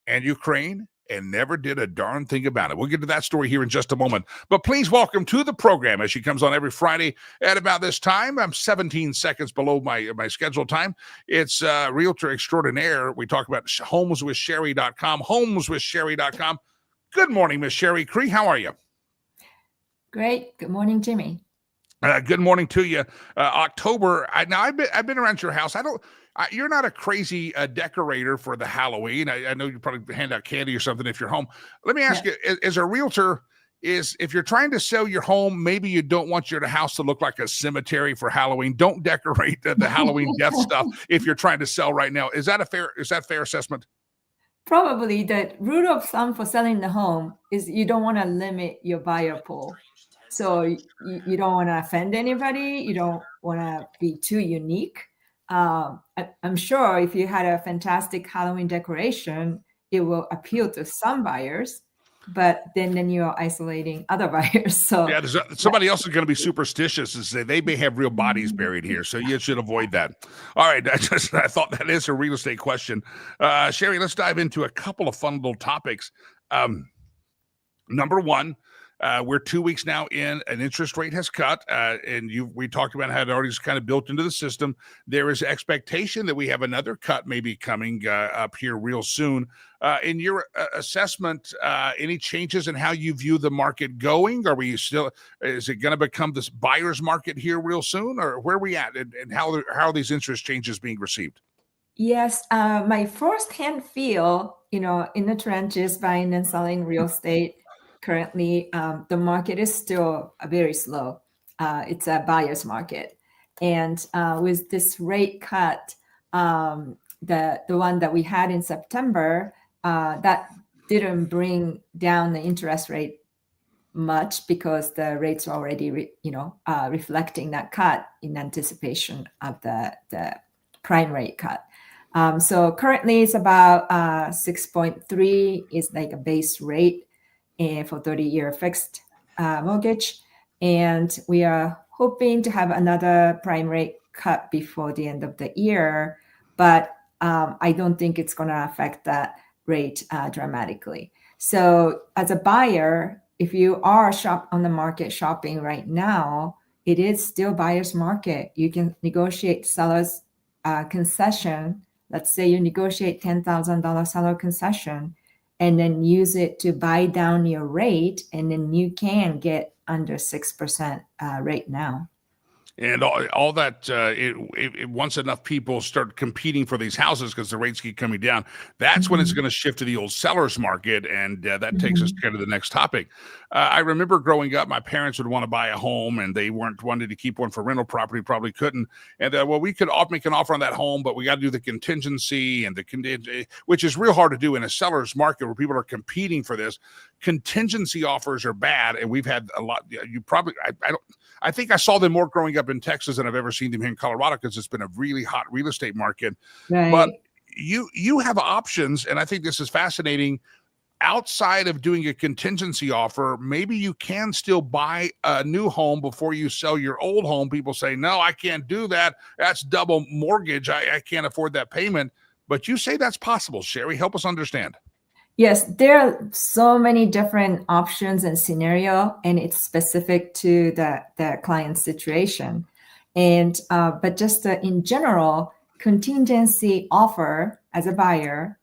Speaker 2: and Ukraine and never did a darn thing about it. We'll get to that story here in just a moment. But please welcome to the program, as she comes on every Friday at about this time. I'm 17 seconds below my scheduled time. It's Realtor Extraordinaire. We talk about homeswithsherry.com, homeswithsherry.com. Good morning, Miss Sherry Cree. How are you?
Speaker 8: Great. Good morning, Jimmy.
Speaker 2: Good morning to you. October. I've been around your house. You're not a crazy decorator for the Halloween. I know you probably hand out candy or something if you're home. Let me ask you, as a realtor, if you're trying to sell your home, maybe you don't want your house to look like a cemetery for Halloween. Don't decorate the Halloween death stuff if you're trying to sell right now. Is that fair assessment?
Speaker 8: Probably the rule of thumb for selling the home is you don't want to limit your buyer pool. So you don't want to offend anybody. You don't want to be too unique. I'm sure if you had a fantastic Halloween decoration, it will appeal to some buyers, but then you're isolating other buyers. So
Speaker 2: yeah, somebody else is going to be superstitious and say they may have real bodies buried here, so you should avoid that. All right, I thought that is a real estate question. Sherry, let's dive into a couple of fun little topics. Number one, we're 2 weeks now in, an interest rate has cut, and we talked about how it already is kind of built into the system. There is expectation that we have another cut maybe coming up here real soon. In your assessment, any changes in how you view the market going? Is it going to become this buyer's market here real soon, or where are we at, and how are these interest changes being received?
Speaker 8: Yes, my firsthand feel, in the trenches, buying and selling real estate. Currently, the market is still very slow. It's a buyer's market. And with this rate cut, the one that we had in September, that didn't bring down the interest rate much because the rates are already, reflecting that cut in anticipation of the prime rate cut. So currently it's about 6.3 is like a base rate for 30-year fixed mortgage. And we are hoping to have another prime rate cut before the end of the year. But I don't think it's going to affect that rate dramatically. So as a buyer, if you are on the market shopping right now, it is still buyer's market. You can negotiate seller's concession. Let's say you negotiate $10,000 seller concession, and then use it to buy down your rate, and then you can get under 6% rate now.
Speaker 2: And all that, once enough people start competing for these houses because the rates keep coming down, that's when it's going to shift to the old seller's market. And that takes us to kind of the next topic. I remember growing up, my parents would want to buy a home and they wanted to keep one for rental property, probably couldn't. And we could make an offer on that home, but we got to do the contingency which is real hard to do in a seller's market where people are competing for this. Contingency offers are bad. And we've had a lot. I think I saw them more growing up in Texas than I've ever seen them here in Colorado because it's been a really hot real estate market. Right. But you have options, and I think this is fascinating. outside of doing a contingency offer, maybe you can still buy a new home before you sell your old home. People say, no, I can't do that. That's double mortgage. I can't afford that payment. But you say that's possible. Sherry, help us understand.
Speaker 8: Yes, there are so many different options and scenario, and it's specific to the client's situation. And but just in general, contingency offer as a buyer,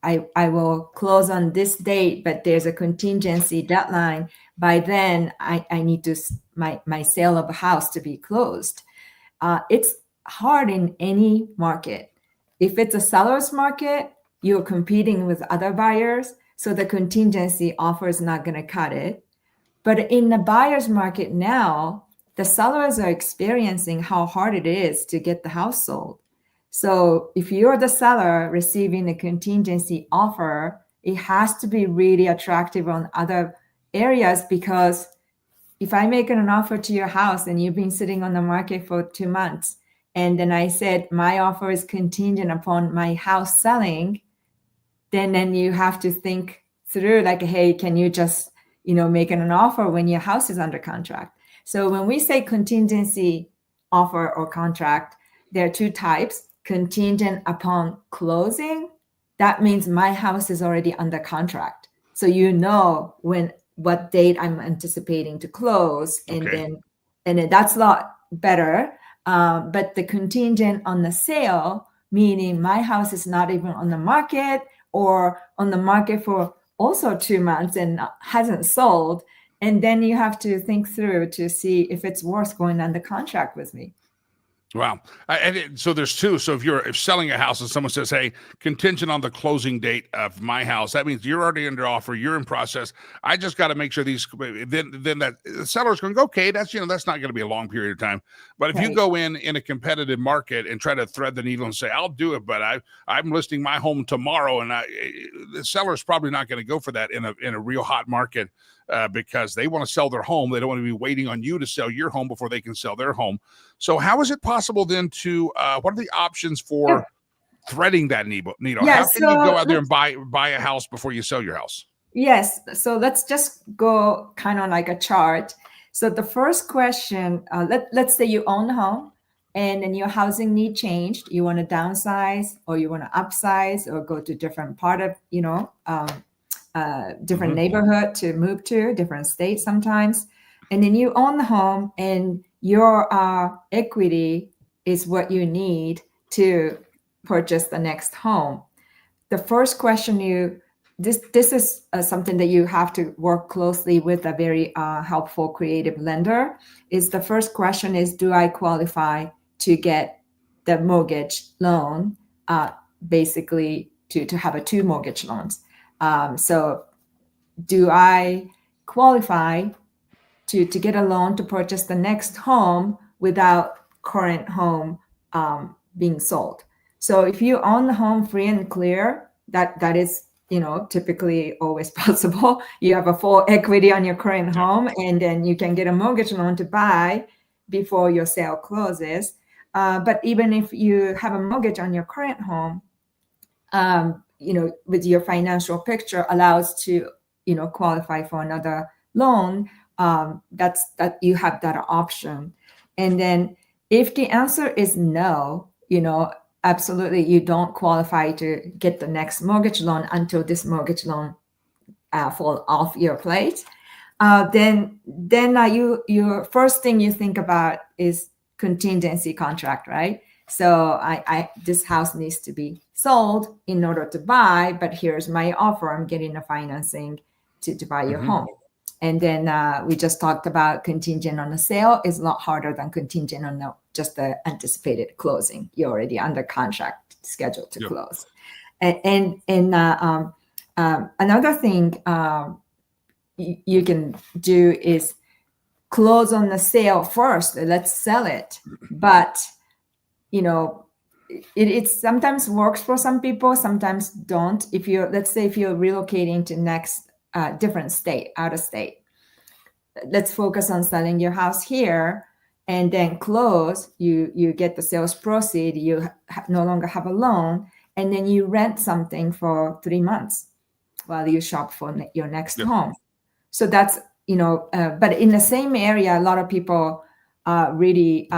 Speaker 8: I will close on this date, but there's a contingency deadline. By then, I need to my sale of a house to be closed. It's hard in any market. If it's a seller's market, you're competing with other buyers, so the contingency offer is not going to cut it. But in the buyer's market now, the sellers are experiencing how hard it is to get the house sold. So if you're the seller receiving a contingency offer, it has to be really attractive on other areas, because if I make an offer to your house and you've been sitting on the market for 2 months, and then I said my offer is contingent upon my house selling, then you have to think through, like, hey, can you just make an offer when your house is under contract? So when we say contingency offer or contract, there are two types. Contingent upon closing, that means my house is already under contract, so what date I'm anticipating to close, and then that's a lot better. But the contingent on the sale, meaning my house is not even on the market, or on the market for also 2 months and hasn't sold, and then you have to think through to see if it's worth going under contract with me.
Speaker 2: Wow. So there's two. So if selling a house and someone says, hey, contingent on the closing date of my house, that means you're already under offer, you're in process. I just got to make sure then that the seller's going to go, okay, that's not going to be a long period of time. But if you go in a competitive market and try to thread the needle and say, I'll do it, but I'm listing my home tomorrow, and the seller's probably not going to go for that in a real hot market. Because they want to sell their home. They don't want to be waiting on you to sell your home before they can sell their home. So how is it possible then to, what are the options for threading that needle? How can you go out there and buy a house before you sell your house?
Speaker 8: Yes. So let's just go kind of like a chart. So the first question, let's say you own a home and then your housing need changed. You want to downsize, or you want to upsize, or go to different part of, different neighborhood to move to, different states sometimes. And then you own the home, and your equity is what you need to purchase the next home. The first question this is something that you have to work closely with a very helpful creative lender. The first question is, do I qualify to get the mortgage loan, basically to have 2 mortgage loans? So do I qualify to get a loan to purchase the next home without current home being sold? So if you own the home free and clear, that is typically always possible. You have a full equity on your current home, and then you can get a mortgage loan to buy before your sale closes. But even if you have a mortgage on your current home, with your financial picture allows to, qualify for another loan, that you have that option. And then if the answer is no, absolutely, you don't qualify to get the next mortgage loan until this mortgage loan fall off your plate. Then your first thing you think about is contingency contract, right? So this house needs to be sold in order to buy, but here's my offer. I'm getting the financing to buy your home. And then we just talked about contingent on the sale is a lot harder than contingent on just the anticipated closing. You're already under contract, scheduled to close. And another thing you can do is close on the sale first. Let's sell it. But it sometimes works for some people, sometimes don't. Let's say if you're relocating to next different state, out of state, let's focus on selling your house here, and then close. You get the sales proceed. You no longer have a loan, and then you rent something for 3 months while you shop for your next home. So that's, but in the same area, a lot of people really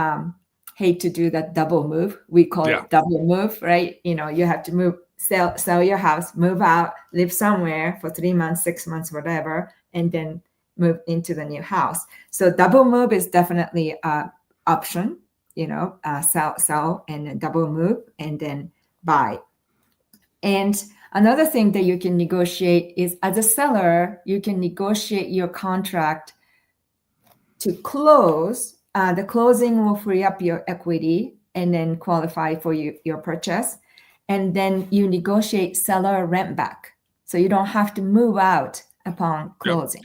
Speaker 8: hate to do that double move. We call it double move, right? You have to move, sell your house, move out, live somewhere for 3 months, 6 months, whatever, and then move into the new house. So double move is definitely an option, sell and then double move and then buy. And another thing that you can negotiate is, as a seller, you can negotiate your contract to close. The closing will free up your equity and then qualify for your purchase. And then you negotiate seller rent back. So you don't have to move out upon closing.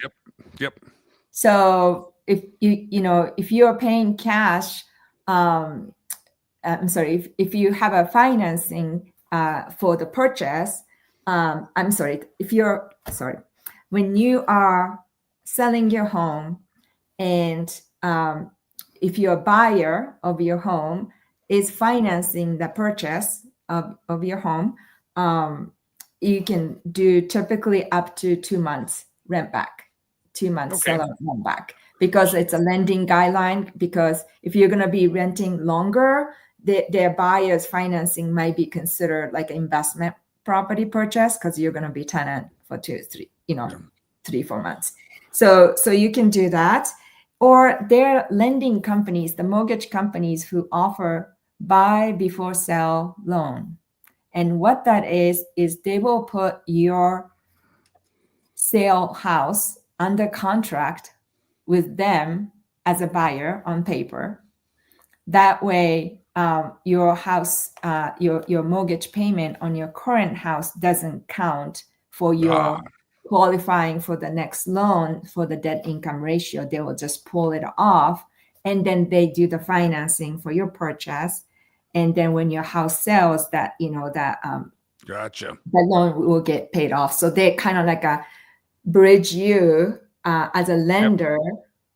Speaker 2: Yep.
Speaker 8: So if if you're paying cash, if you have a financing for the purchase, when you are selling your home, and if your buyer of your home is financing the purchase of your home, you can do typically up to 2 months rent back, 2 months seller rent back, because it's a lending guideline. Because if you're going to be renting longer, their buyer's financing might be considered like an investment property purchase, because you're going to be tenant for 3-4 months. So you can do that. Or there are lending companies, the mortgage companies, who offer buy before sell loan. And what that is they will put your sale house under contract with them as a buyer on paper. That way, your house, your mortgage payment on your current house doesn't count for your qualifying for the next loan for the debt income ratio. They will just pull it off, and then they do the financing for your purchase. And then when your house sells, that
Speaker 2: Gotcha.
Speaker 8: the loan will get paid off. So they kind of like a bridge you as a lender.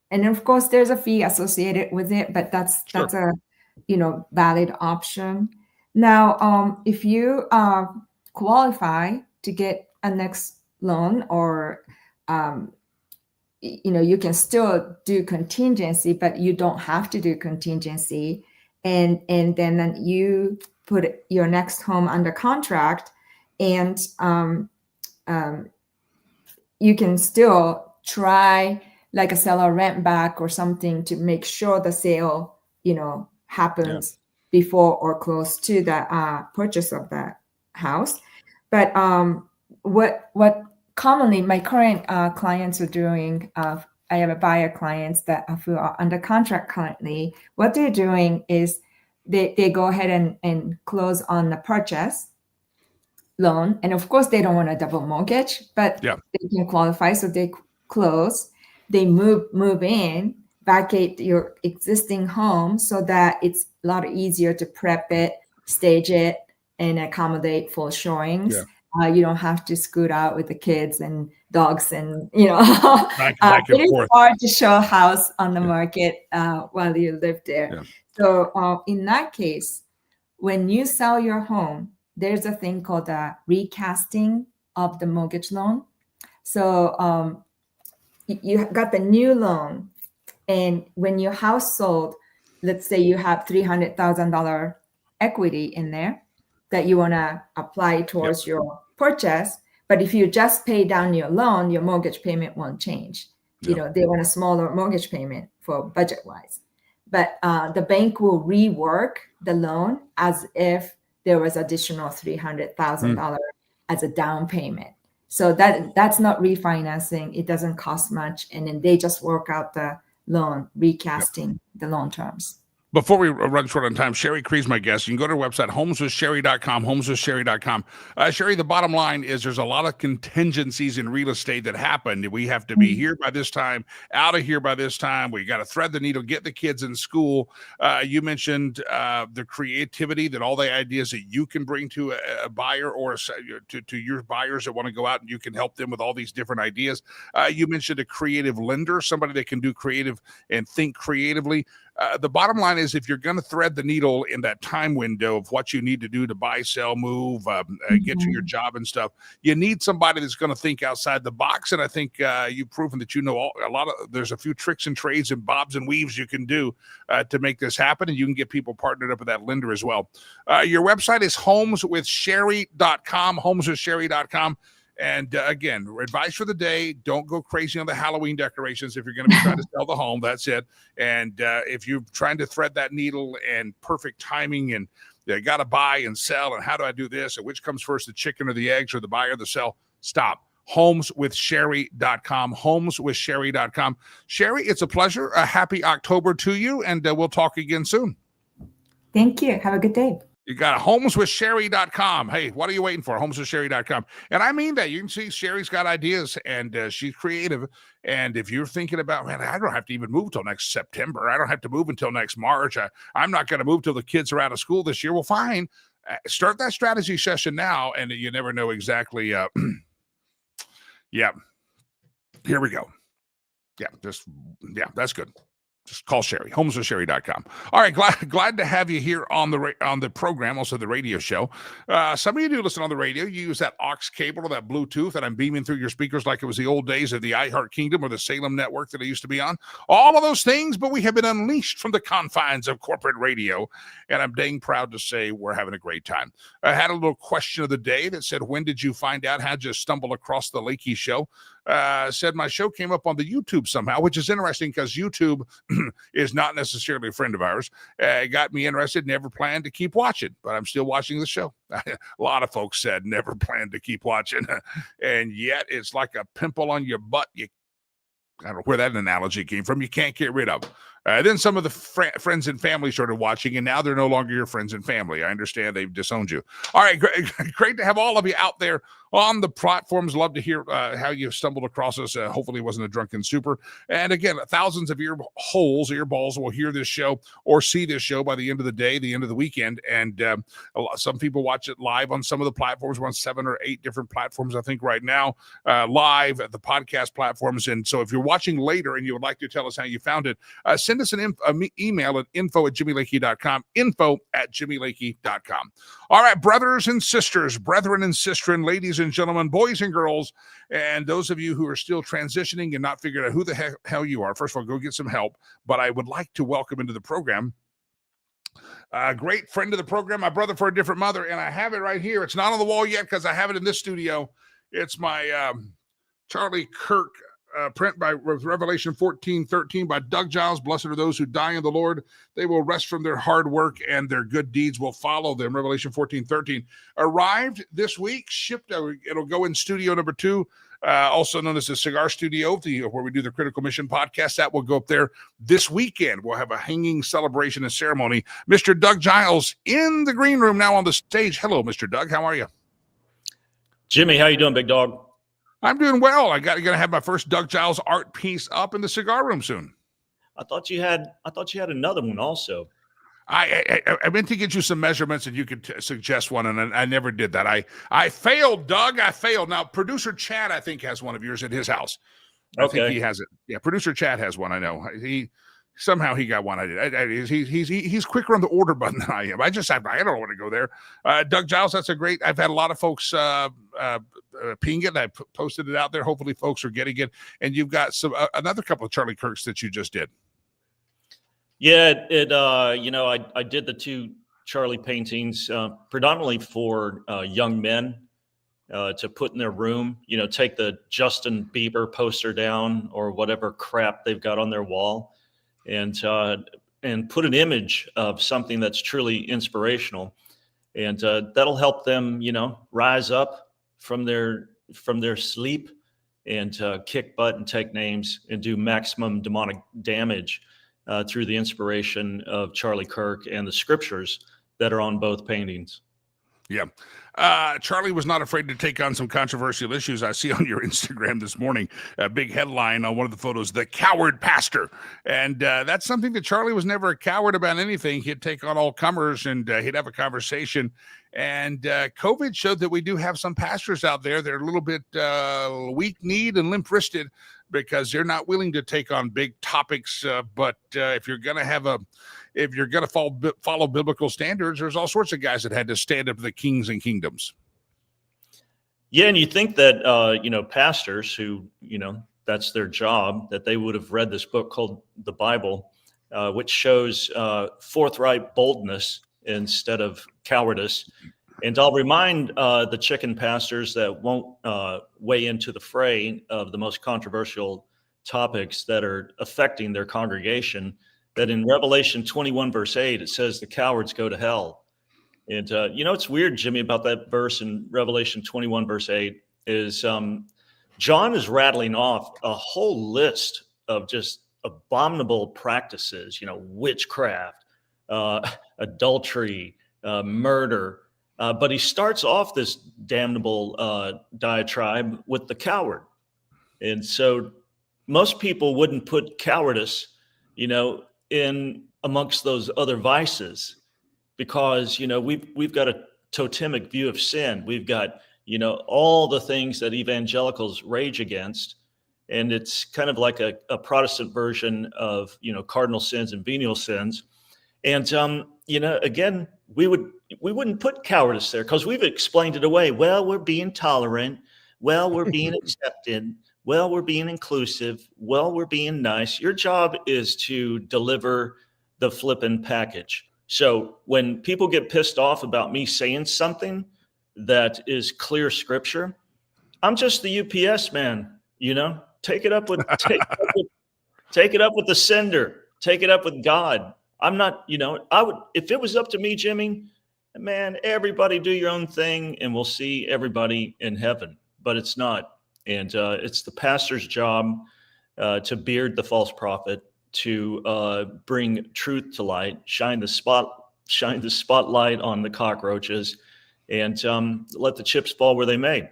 Speaker 8: And of course, there's a fee associated with it, but that's a valid option. Now, if you qualify to get a next loan, or you can still do contingency, but you don't have to do contingency. And then you put your next home under contract, and you can still try like a seller rent back or something to make sure the sale, happens before or close to the purchase of the house. But what commonly my current clients are doing, I have a buyer clients who are under contract currently. What they're doing is they go ahead and close on the purchase loan. And of course, they don't want a double mortgage, but they can qualify. So they close, they move in, vacate your existing home so that it's a lot easier to prep it, stage it, and accommodate full showings. You don't have to scoot out with the kids and dogs, and
Speaker 2: back and
Speaker 8: it is
Speaker 2: forth.
Speaker 8: hard to show a house on the market while you live there. So in that case, when you sell your home, there's a thing called a recasting of the mortgage loan. So you got the new loan, and when your house sold, let's say you have $300,000 equity in there that you want to apply towards your purchase. But if you just pay down your loan, your mortgage payment won't change. They want a smaller mortgage payment for budget wise. But the bank will rework the loan as if there was additional $300,000 as a down payment. So that's not refinancing. It doesn't cost much. And then they just work out the loan, recasting the loan terms.
Speaker 2: Before we run short on time, Sherry Cree's my guest. You can go to her website, homeswithsherry.com, homeswithsherry.com. Sherry, the bottom line is there's a lot of contingencies in real estate that happen. We have to be here by this time, out of here by this time. We got to thread the needle, get the kids in school. You mentioned the creativity, that all the ideas that you can bring to a buyer or to your buyers that want to go out, and you can help them with all these different ideas. You mentioned a creative lender, somebody that can do creative and think creatively. the bottom line is, if you're going to thread the needle in that time window of what you need to do to buy, sell, move, get to your job and stuff, you need somebody that's going to think outside the box. And I think you've proven that you know there's a few tricks and trades and bobs and weaves you can do to make this happen. And you can get people partnered up with that lender as well. Your website is homeswithsherry.com, homeswithsherry.com. And again, advice for the day: don't go crazy on the Halloween decorations if you're going to be trying to sell the home. That's it. And if you're trying to thread that needle and perfect timing, and you got to buy and sell, and how do I do this, and which comes first, the chicken or the eggs, or the buy or the sell, stop. homeswithsherry.com, homeswithsherry.com. Sherry, it's a pleasure. A happy October to you, and we'll talk again soon.
Speaker 8: Thank you. Have a good day.
Speaker 2: You got homeswithsherry.com. Hey, what are you waiting for? homeswithsherry.com. And I mean that. You can see Sherry's got ideas, and she's creative. And if you're thinking about, man, I don't have to even move till next September. I don't have to move until next March. I'm not going to move till the kids are out of school this year. Well, fine. Start that strategy session now, and you never know exactly. Yeah. Here we go. Yeah, that's good. Just call Sherry, homeswithsherry.com. All right, glad to have you here on the program, also the radio show. Some of you do listen on the radio. You use that aux cable or that Bluetooth, and I'm beaming through your speakers like it was the old days of the iHeart Kingdom or the Salem network that I used to be on. All of those things, but we have been unleashed from the confines of corporate radio, and I'm dang proud to say we're having a great time. I had a little question of the day that said, when did you find out? How'd you stumble across the Lakey show? Said my show came up on the YouTube somehow, which is interesting because YouTube is not necessarily a friend of ours. It got me interested, never planned to keep watching, but I'm still watching the show. A lot of folks said never planned to keep watching, and yet it's like a pimple on your butt. I don't know where that analogy came from. You can't get rid of. Then some of the friends and family started watching, and now they're no longer your friends and family. I understand they've disowned you. All right, great to have all of you out there on the platforms. Love to hear how you stumbled across us. Hopefully it wasn't a drunken super. And again, thousands of earballs will hear this show or see this show by the end of the day, the end of the weekend. And some people watch it live on some of the platforms. We're on 7 or 8 different platforms, I think, right now, live at the podcast platforms. And so if you're watching later and you would like to tell us how you found it, send us an email at info@jimmylakey.com, info@jimmylakey.com. All right, brothers and sisters, brethren and sistren, ladies and gentlemen, boys and girls, and those of you who are still transitioning and not figuring out who the hell you are, first of all, go get some help. But I would like to welcome into the program a great friend of the program, my brother for a different mother, and I have it right here. It's not on the wall yet because I have it in this studio. It's my Charlie Kirk print by Revelation 14:13 by Doug Giles. Blessed are those who die in the Lord. They will rest from their hard work, and their good deeds will follow them. Revelation 14:13 arrived this week, shipped. It'll go in studio number 2, also known as the Cigar Studio, where we do the Critical Mission podcast. That will go up there this weekend. We'll have a hanging celebration and ceremony. Mr. Doug Giles in the green room now on the stage. Hello, Mr. Doug. How are you?
Speaker 9: Jimmy, how you doing, big dog?
Speaker 2: I'm doing well. I'm gonna have my first Doug Giles art piece up in the cigar room soon.
Speaker 9: I thought you had another one also.
Speaker 2: I meant to get you some measurements and you could suggest one, and I never did that. I failed, Doug. I failed. Now, producer Chad, I think, has one of yours at his house. I think he has it. Yeah, producer Chad has one. I know somehow he got one. I did. He's quicker on the order button than I am. I don't want to go there. Doug Giles, that's a great. I've had a lot of folks ping it. I posted it out there. Hopefully, folks are getting it. And you've got another couple of Charlie Kirks that you just did.
Speaker 9: Yeah, I did the 2 Charlie paintings predominantly for young men to put in their room. Take the Justin Bieber poster down or whatever crap they've got on their wall, and put an image of something that's truly inspirational, and that'll help them, rise up from their sleep and kick butt and take names and do maximum demonic damage through the inspiration of Charlie Kirk and the scriptures that are on both paintings.
Speaker 2: Yeah. Charlie was not afraid to take on some controversial issues. I see on your Instagram this morning a big headline on one of the photos, "The Coward Pastor." And that's something that Charlie was never a coward about anything. He'd take on all comers and he'd have a conversation. And COVID showed that we do have some pastors out there that are a little bit weak-kneed and limp-wristed. because they're not willing to take on big topics. But if you're going to follow biblical standards, there's all sorts of guys that had to stand up to the kings and kingdoms.
Speaker 9: Yeah, and you think that pastors who that's their job, that they would have read this book called the Bible, which shows forthright boldness instead of cowardice. And I'll remind the chicken pastors that won't weigh into the fray of the most controversial topics that are affecting their congregation, that in Revelation 21, verse 8, it says the cowards go to hell. And it's weird, Jimmy, about that verse in Revelation 21, verse 8, is John is rattling off a whole list of just abominable practices, witchcraft, adultery, murder. But he starts off this damnable diatribe with the coward. And so most people wouldn't put cowardice, in amongst those other vices, because, we've got a totemic view of sin. We've got, all the things that evangelicals rage against. And it's kind of like a Protestant version of, cardinal sins and venial sins. And, again, we wouldn't put cowardice there because we've explained it away. Well, we're being tolerant. Well, we're being accepted. Well, we're being inclusive. Well, we're being nice. Your job is to deliver the flippin' package. So when people get pissed off about me saying something that is clear scripture, I'm just the UPS man, take it up with take it up with the sender, take it up with God. I'm not, I would, if it was up to me, Jimmy, man, everybody do your own thing and we'll see everybody in heaven, but it's not. And it's the pastor's job to beard the false prophet, to bring truth to light, shine the spotlight on the cockroaches, and let the chips fall where they may.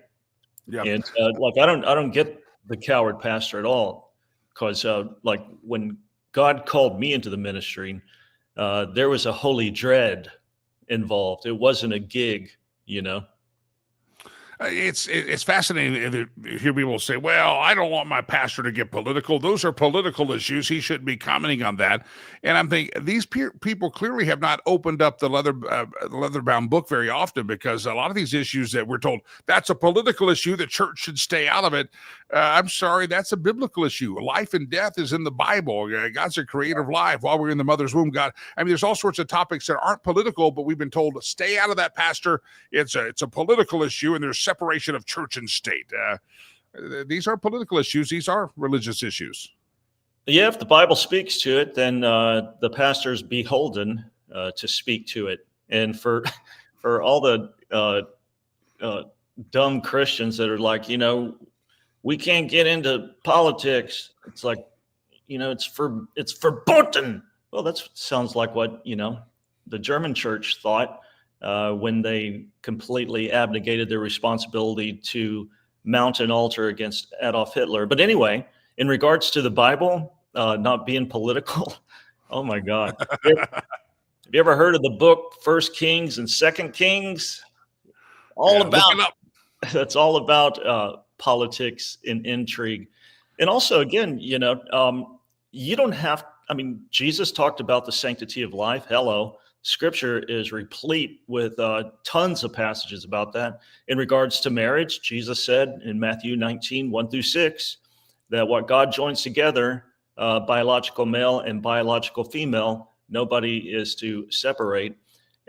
Speaker 9: Yep. And I don't get the coward pastor at all, because when God called me into the ministry, there was a holy dread involved. It wasn't a gig,
Speaker 2: It's fascinating to hear people say, well, I don't want my pastor to get political. Those are political issues. He shouldn't be commenting on that. And I'm thinking these people clearly have not opened up the leather-bound book very often, because a lot of these issues that we're told, that's a political issue, the church should stay out of it. I'm sorry, that's a biblical issue. Life and death is in the Bible. God's a creator of life. While we're in the mother's womb, there's all sorts of topics that aren't political, but we've been told to stay out of that, pastor. It's a political issue, and there's separation of church and state. These are political issues. These are religious issues.
Speaker 9: Yeah, if the Bible speaks to it, then the pastor's beholden to speak to it. And for all the dumb Christians that are like, we can't get into politics. It's like, it's verboten. Well, that sounds like what, the German church thought when they completely abnegated their responsibility to mount an altar against Adolf Hitler. But anyway, in regards to the Bible not being political, oh my God. Have you ever heard of the book First Kings and Second Kings? That's all about politics and intrigue. And also, again, you don't have, Jesus talked about the sanctity of life. Hello. Scripture is replete with tons of passages about that. In regards to marriage, Jesus said in Matthew 19, 1-6, that what God joins together, biological male and biological female, nobody is to separate.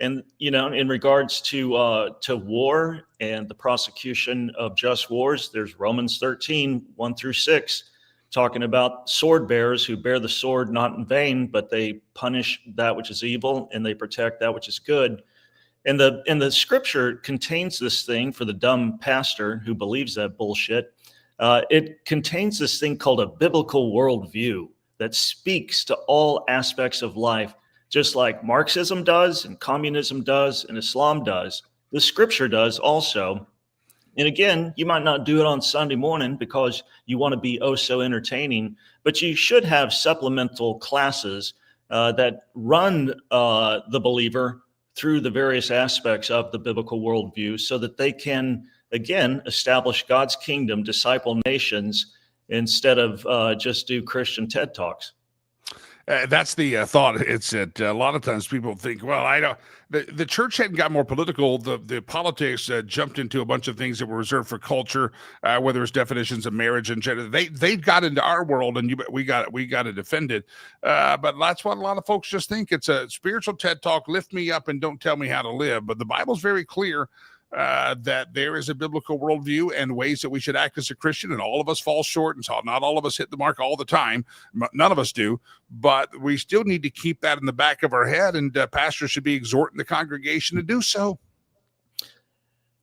Speaker 9: And, in regards to war and the prosecution of just wars, there's Romans 13, 1-6, talking about sword bearers who bear the sword not in vain, but they punish that which is evil and they protect that which is good. And the scripture contains this thing for the dumb pastor who believes that bullshit. It contains this thing called a biblical worldview that speaks to all aspects of life, just like Marxism does and communism does and Islam does. The scripture does also. And again, you might not do it on Sunday morning because you want to be oh so entertaining, but you should have supplemental classes that run the believer through the various aspects of the biblical worldview so that they can, again, establish God's kingdom, disciple nations, instead of just do Christian TED Talks.
Speaker 2: That's the thought. It's that a lot of times people think, well, I don't. The church hadn't got more political. The politics jumped into a bunch of things that were reserved for culture, whether it's definitions of marriage and gender. They got into our world, and we got to defend it. But that's what a lot of folks just think. It's a spiritual TED Talk. Lift me up and don't tell me how to live. But the Bible's very clear that there is a biblical worldview and ways that we should act as a Christian, and all of us fall short, and so not all of us hit the mark all the time. None of us do, but we still need to keep that in the back of our head, and pastors should be exhorting the congregation to do so.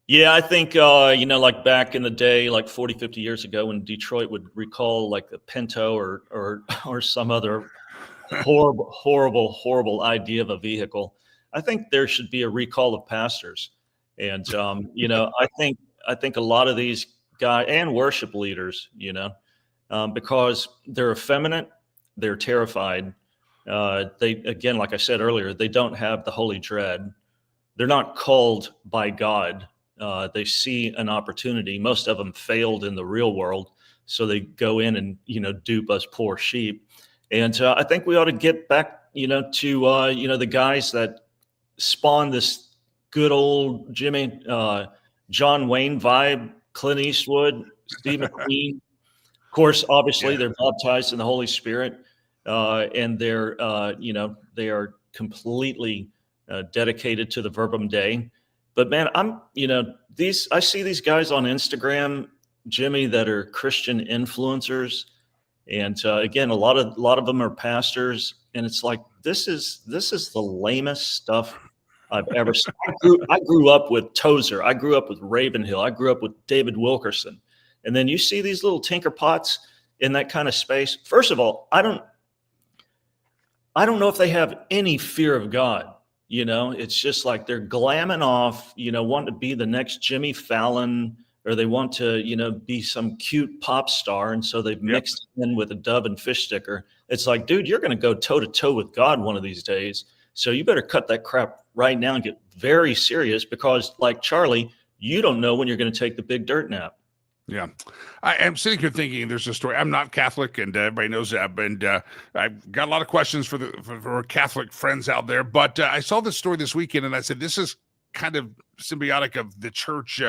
Speaker 9: Yeah, I think, like back in the day, like 40, 50 years ago, when Detroit would recall like a Pinto or some other horrible idea of a vehicle, I think there should be a recall of pastors. And, I think a lot of these guys and worship leaders, because they're effeminate, they're terrified. They, again, like I said earlier, they don't have the holy dread. They're not called by God. They see an opportunity. Most of them failed in the real world, so they go in and, dupe us poor sheep. And I think we ought to get back, to, the guys that spawned this good old Jimmy, John Wayne vibe, Clint Eastwood, Steve McQueen. Of course, obviously, they're baptized in the Holy Spirit, and they're, they are completely dedicated to the Verbum Dei. But man, I see these guys on Instagram, Jimmy, that are Christian influencers, and again, a lot of them are pastors, and it's like this is the lamest stuff I've ever seen. I grew up with Tozer. I grew up with Ravenhill. I grew up with David Wilkerson. And then you see these little tinkerpots in that kind of space. First of all, I don't know if they have any fear of God. It's just like they're glamming off, wanting to be the next Jimmy Fallon, or they want to, be some cute pop star. And so they've mixed in with a dove and fish sticker. It's like, dude, you're going to go toe to toe with God one of these days. So you better cut that crap right now and get very serious, because like Charlie, you don't know when you're going to take the big dirt nap.
Speaker 2: Yeah. I am sitting here thinking there's a story. I'm not Catholic, and everybody knows that. And I've got a lot of questions for Catholic friends out there. But I saw this story this weekend, and I said, this is kind of symbiotic of the church,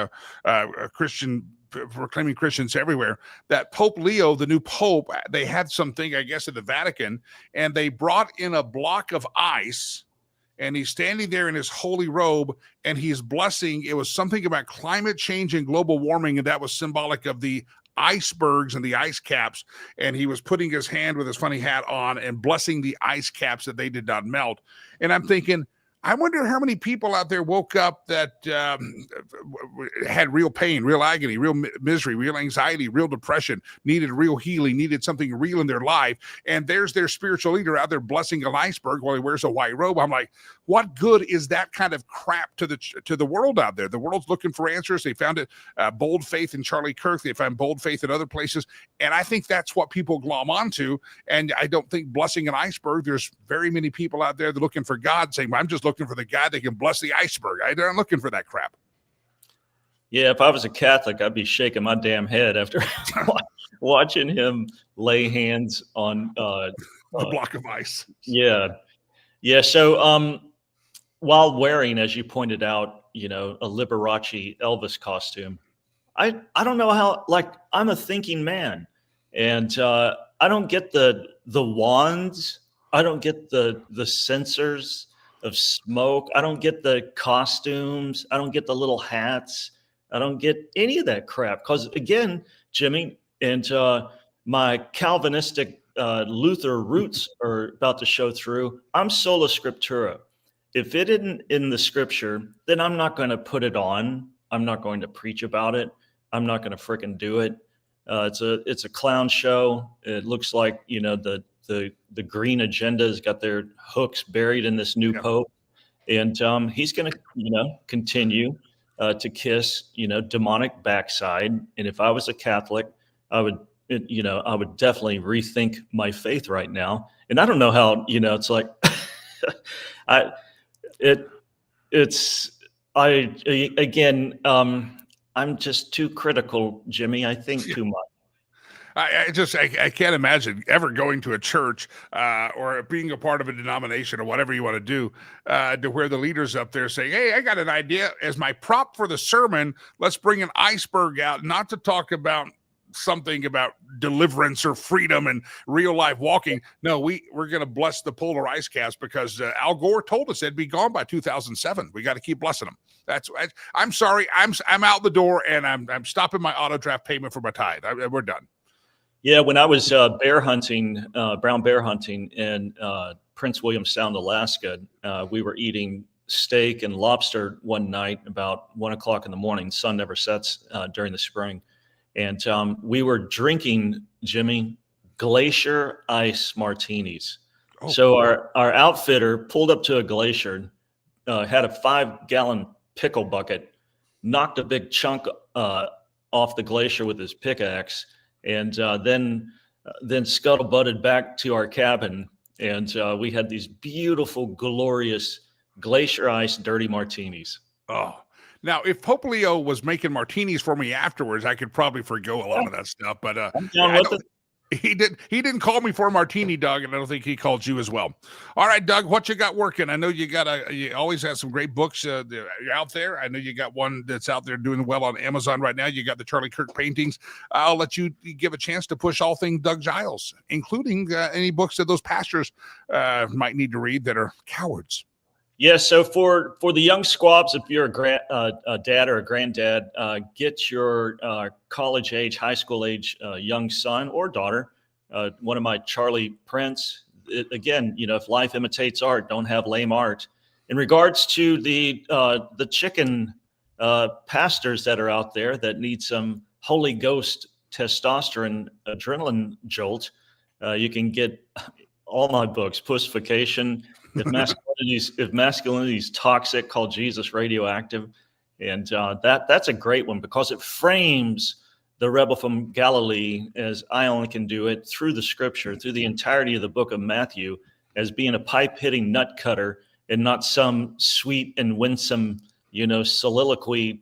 Speaker 2: Christian, proclaiming Christians everywhere, that Pope Leo, the new Pope, they had something, I guess, at the Vatican, and they brought in a block of ice, and he's standing there in his holy robe, and he's blessing. It was something about climate change and global warming, and that was symbolic of the icebergs and the ice caps. And he was putting his hand with his funny hat on and blessing the ice caps that they did not melt. And I'm thinking, I wonder how many people out there woke up that had real pain, real agony, real misery, real anxiety, real depression, needed real healing, needed something real in their life. And there's their spiritual leader out there blessing an iceberg while he wears a white robe. I'm like, what good is that kind of crap to the world out there? The world's looking for answers. They found it, bold faith in Charlie Kirk. They found bold faith in other places. And I think that's what people glom onto. And I don't think blessing an iceberg, there's very many people out there that are looking for God, saying, well, I'm just looking for the guy that can bless the iceberg. I'm not looking for that crap.
Speaker 9: Yeah, if I was a Catholic, I'd be shaking my damn head after watching him lay hands on a
Speaker 2: block of ice.
Speaker 9: Yeah. So while wearing, as you pointed out, a Liberace Elvis costume, I don't know how, like, I'm a thinking man, and I don't get the wands. I don't get the sensors of smoke. I don't get the costumes. I don't get the little hats. I don't get any of that crap. Because again, Jimmy, and my Calvinistic Luther roots are about to show through. I'm sola scriptura. If it isn't in the scripture, then I'm not going to put it on. I'm not going to preach about it. I'm not going to fricking do it. It's a clown show. It looks like, the green agenda has got their hooks buried in this new pope, and he's going to, continue to kiss, demonic backside. And if I was a Catholic, I would definitely rethink my faith right now. And I don't know how, it's like, I'm just too critical, Jimmy. I think too much.
Speaker 2: I can't imagine ever going to a church or being a part of a denomination or whatever you want to do to where the leader's up there saying, hey, I got an idea. As my prop for the sermon, let's bring an iceberg out, not to talk about something about deliverance or freedom and real life walking. No, we're going to bless the polar ice caps because Al Gore told us they'd be gone by 2007. We got to keep blessing them. I'm sorry. I'm out the door and I'm stopping my auto draft payment for my tithe. We're done.
Speaker 9: Yeah, when I was bear hunting, brown bear hunting in Prince William Sound, Alaska, we were eating steak and lobster one night about 1 o'clock in the morning. Sun never sets during the spring. And we were drinking, Jimmy, glacier ice martinis. Oh, so cool. Our outfitter pulled up to a glacier, had a 5-gallon pickle bucket, knocked a big chunk off the glacier with his pickaxe, and then scuttlebutted back to our cabin. And we had these beautiful, glorious glacier ice dirty martinis.
Speaker 2: Oh. Now, if Pope Leo was making martinis for me afterwards, I could probably forgo a lot of that stuff. But he didn't call me for a martini, Doug, and I don't think he called you as well. All right, Doug, what you got working? I know you always have some great books out there. I know you got one that's out there doing well on Amazon right now. You got the Charlie Kirk paintings. I'll let you give a chance to push all things Doug Giles, including any books that those pastors might need to read that are cowards.
Speaker 9: Yeah, so for the young squabs, if you're a dad or a granddad, get your college age, high school age young son or daughter, one of my Charlie prints. Again, if life imitates art, don't have lame art. In regards to the chicken pastors that are out there that need some Holy Ghost testosterone adrenaline jolt, you can get all my books, Pussification, If masculinity is toxic, call Jesus radioactive. And that's a great one because it frames the rebel from Galilee, as I only can do it, through the scripture, through the entirety of the book of Matthew, as being a pipe-hitting nut cutter and not some sweet and winsome, soliloquy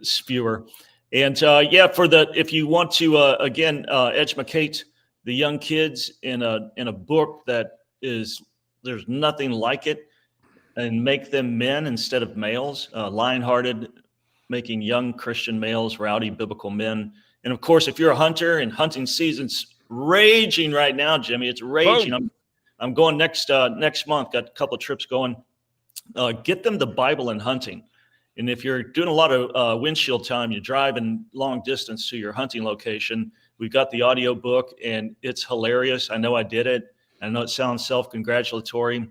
Speaker 9: spewer. And if you want to educate the young kids in a book that there's nothing like it, and make them men instead of males, lion-hearted, making young Christian males rowdy biblical men. And of course, if you're a hunter and hunting season's raging right now, Jimmy, it's raging. I'm going next month, got a couple of trips going. Get them the Bible and hunting. And if you're doing a lot of windshield time, you're driving long distance to your hunting location, we've got the audio book and it's hilarious. I know I did it. I know it sounds self-congratulatory.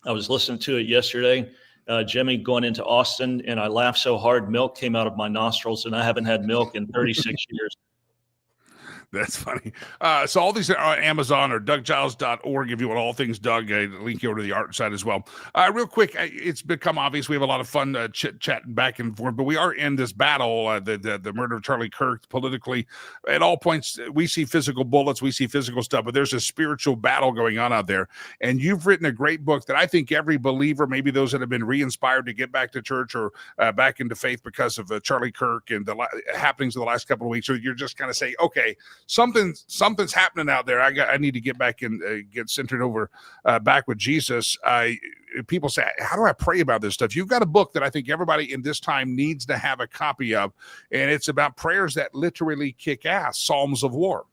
Speaker 9: I was listening to it yesterday, Jimmy, going into Austin, and I laughed so hard, milk came out of my nostrils, and I haven't had milk in 36 years.
Speaker 2: That's funny. So all these are on Amazon or DougGiles.org if you want all things Doug. Link you over to the art side as well. Real quick, it's become obvious we have a lot of fun chit-chatting back and forth, but we are in this battle, the murder of Charlie Kirk, politically. At all points, we see physical bullets, we see physical stuff, but there's a spiritual battle going on out there. And you've written a great book that I think every believer, maybe those that have been re-inspired to get back to church or back into faith because of Charlie Kirk and the happenings of the last couple of weeks, so you're just kind of saying, okay, something's happening out there. I need to get back and get centered over back with Jesus. People say, how do I pray about this stuff? You've got a book that I think everybody in this time needs to have a copy of, and it's about prayers that literally kick ass, Psalms of War.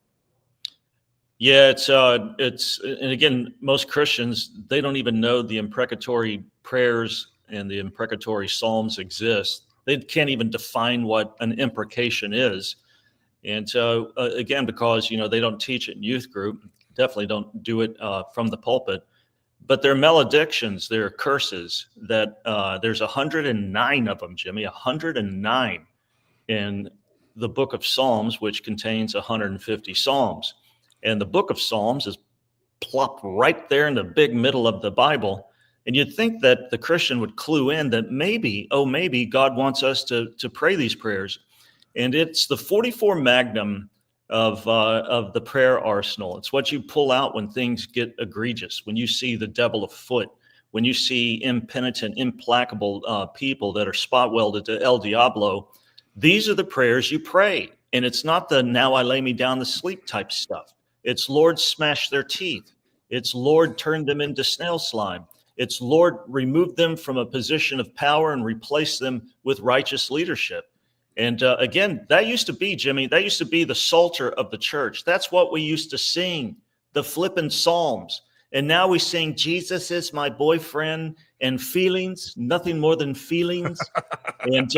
Speaker 9: Yeah, it's and again, most Christians, they don't even know the imprecatory prayers and the imprecatory Psalms exist. They can't even define what an imprecation is. And so, again, because, they don't teach it in youth group, definitely don't do it from the pulpit, but they're maledictions, they're curses that there's 109 of them, Jimmy, 109 in the book of Psalms, which contains 150 Psalms. And the book of Psalms is plopped right there in the big middle of the Bible. And you'd think that the Christian would clue in that maybe God wants us to pray these prayers. And it's the 44 Magnum of the prayer arsenal. It's what you pull out when things get egregious, when you see the devil afoot, when you see impenitent, implacable people that are spot welded to El Diablo. These are the prayers you pray. And it's not the now I lay me down to sleep type stuff. It's Lord, smash their teeth. It's Lord, turn them into snail slime. It's Lord, remove them from a position of power and replace them with righteous leadership. And again, that used to be, Jimmy, that used to be the Psalter of the church. That's what we used to sing, the flippant Psalms. And now we sing, Jesus is my boyfriend, and feelings, nothing more than feelings. And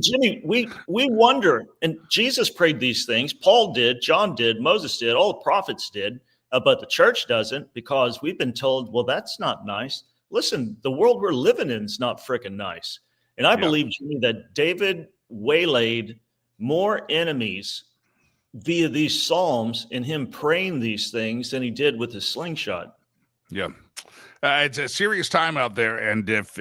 Speaker 9: Jimmy, we wonder, and Jesus prayed these things. Paul did, John did, Moses did, all the prophets did, but the church doesn't, because we've been told, well, that's not nice. Listen, the world we're living in is not freaking nice. And I believe, Jimmy, that David waylaid more enemies via these Psalms and him praying these things than he did with his slingshot.
Speaker 2: Yeah. It's a serious time out there, and if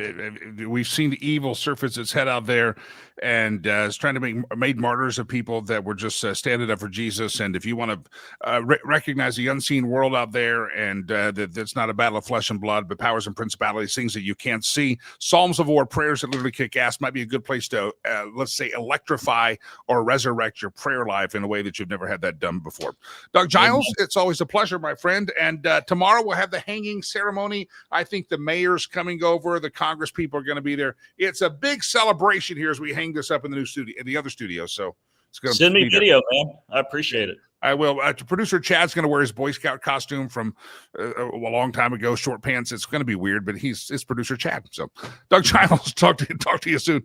Speaker 2: we've seen the evil surface its head out there, and it's trying to made martyrs of people that were just standing up for Jesus. And if you want to recognize the unseen world out there, and that's not a battle of flesh and blood, but powers and principalities, things that you can't see, Psalms of war, prayers that literally kick ass, might be a good place to, let's say, electrify or resurrect your prayer life in a way that you've never had that done before. Doug Giles, it's always a pleasure, my friend. And tomorrow we'll have the hanging ceremony. I think the mayor's coming over. The Congress people are going to be there. It's a big celebration here as we hang this up in the new studio, in the other studio. So it's going to
Speaker 9: send me video, man. I appreciate it.
Speaker 2: I will. Producer Chad's going to wear his Boy Scout costume from a long time ago, short pants. It's going to be weird, but it's producer Chad. So Doug Giles, talk to you soon.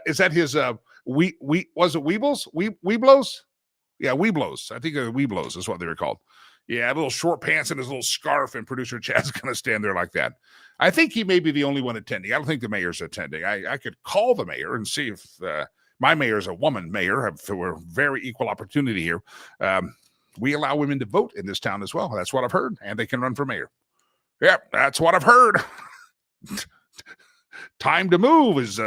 Speaker 2: Is that his was it Weebles? Weeblos? Yeah, Weeblos. I think Weeblos is what they were called. Yeah, little short pants and his little scarf, and producer Chad's going to stand there like that. I think he may be the only one attending. I don't think the mayor's attending. I could call the mayor and see if my mayor is a woman mayor. We're very equal opportunity here. We allow women to vote in this town as well. That's what I've heard, and they can run for mayor. Yeah, that's what I've heard. Time to move is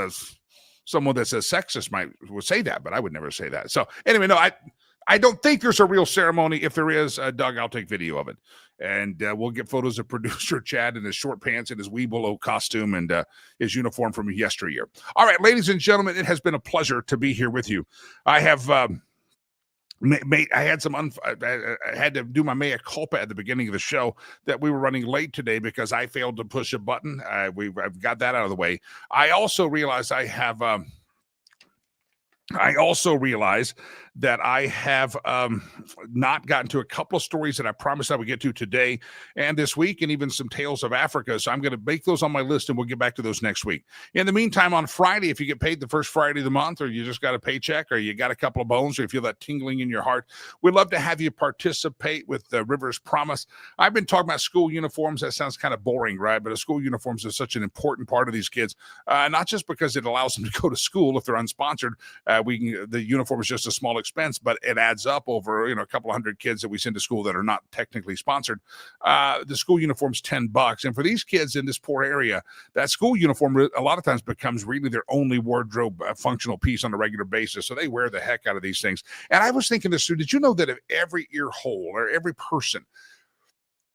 Speaker 2: someone that's a sexist would say that, but I would never say that. So anyway, no, I don't think there's a real ceremony. If there is, Doug, I'll take video of it. And we'll get photos of producer Chad in his short pants and his Weebolo costume and his uniform from yesteryear. All right, ladies and gentlemen, it has been a pleasure to be here with you. I have I had to do my mea culpa at the beginning of the show that we were running late today because I failed to push a button. I've got that out of the way. I also realized that I have not gotten to a couple of stories that I promised I would get to today and this week, and even some tales of Africa. So I'm going to make those on my list, and we'll get back to those next week. In the meantime, on Friday, if you get paid the first Friday of the month, or you just got a paycheck, or you got a couple of bones, or you feel that tingling in your heart, we'd love to have you participate with the Rivers Promise. I've been talking about school uniforms. That sounds kind of boring, right? But school uniforms is such an important part of these kids, not just because it allows them to go to school if they're unsponsored. The uniform is just a small expense, but it adds up over a couple of hundred kids that we send to school that are not technically sponsored. The school uniform's $10, and for these kids in this poor area, that school uniform a lot of times becomes really their only wardrobe functional piece on a regular basis. So they wear the heck out of these things. And I was thinking this, did you know that if every ear hole or every person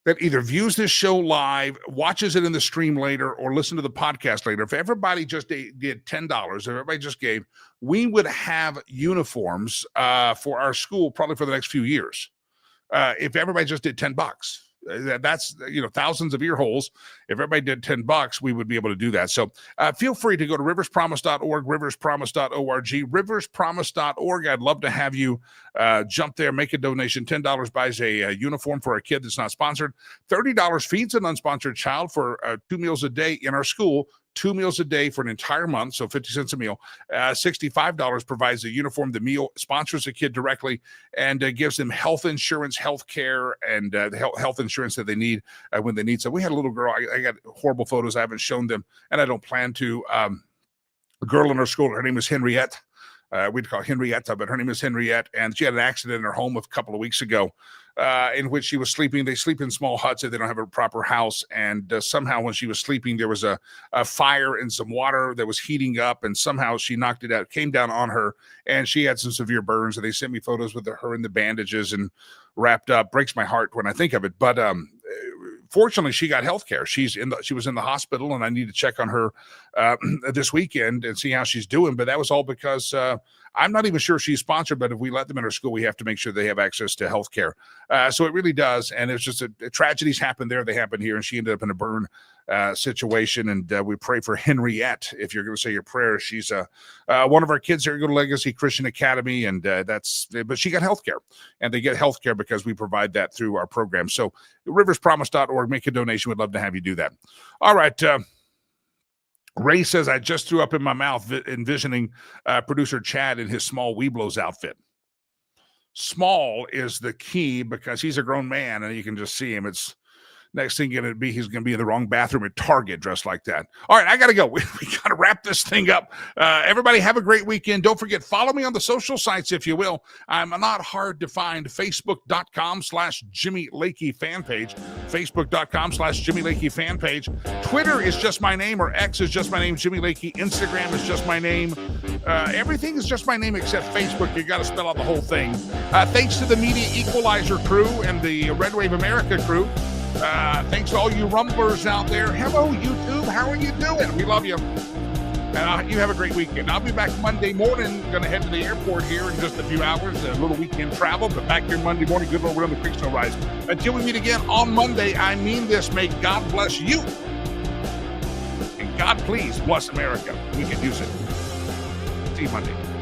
Speaker 2: that either views this show live, watches it in the stream later, or listen to the podcast later, if everybody just did $10, if everybody just gave, we would have uniforms for our school probably for the next few years. If everybody just did $10. That's thousands of ear holes. If everybody did $10, we would be able to do that. So feel free to go to riverspromise.org, riverspromise.org, riverspromise.org. I'd love to have you jump there, make a donation. $10 buys a uniform for a kid that's not sponsored. $30 feeds an unsponsored child for 2 meals a day in our school. 2 meals a day for an entire month, so 50 cents a meal. $65 provides a uniform. The meal sponsors the kid directly and gives them health insurance, health care, and health insurance that they need when they need. So we had a little girl. I got horrible photos. I haven't shown them, and I don't plan to. A girl in our school, her name is Henriette. We'd call Henrietta, but her name is Henriette, and she had an accident in her home a couple of weeks ago in which she was sleeping. They sleep in small huts if they don't have a proper house, and somehow when she was sleeping, there was a fire and some water that was heating up, and somehow she knocked it out, came down on her, and she had some severe burns, and they sent me photos with her in the bandages and wrapped up. Breaks my heart when I think of it, but fortunately, she got health care. She was in the hospital, and I need to check on her this weekend and see how she's doing. But that was all because I'm not even sure she's sponsored, but if we let them in our school, we have to make sure they have access to health care. So it really does. And it's just tragedies happen there. They happen here. And she ended up in a burn situation. And we pray for Henriette. If you're going to say your prayers, she's one of our kids here at Go to Legacy Christian Academy. And but she got health care, and they get health care because we provide that through our program. So riverspromise.org, make a donation. We'd love to have you do that. All right. Ray says, I just threw up in my mouth envisioning producer Chad in his small Weeblos outfit. Small is the key because he's a grown man and you can just see him. It's next thing he's going to be in the wrong bathroom at Target dressed like that. All right, I got to go. We got to wrap this thing up. Everybody have a great weekend. Don't forget, follow me on the social sites, if you will. I'm not hard to find. Facebook.com/Jimmy Lakey fan page. Facebook.com/Jimmy Lakey fan page. Twitter is just my name, or X is just my name, Jimmy Lakey. Instagram is just my name. Everything is just my name except Facebook. You got to spell out the whole thing. Thanks to the Media Equalizer crew and the Red Wave America crew. Thanks to all you rumblers out there. Hello, YouTube. How are you doing? We love you. You have a great weekend. I'll be back Monday morning. Going to head to the airport here in just a few hours. A little weekend travel, but back here Monday morning. Good Lord, we're on the Creek Snow Rise. Until we meet again on Monday, I mean this. May God bless you. And God, please bless America. We can use it. See you Monday.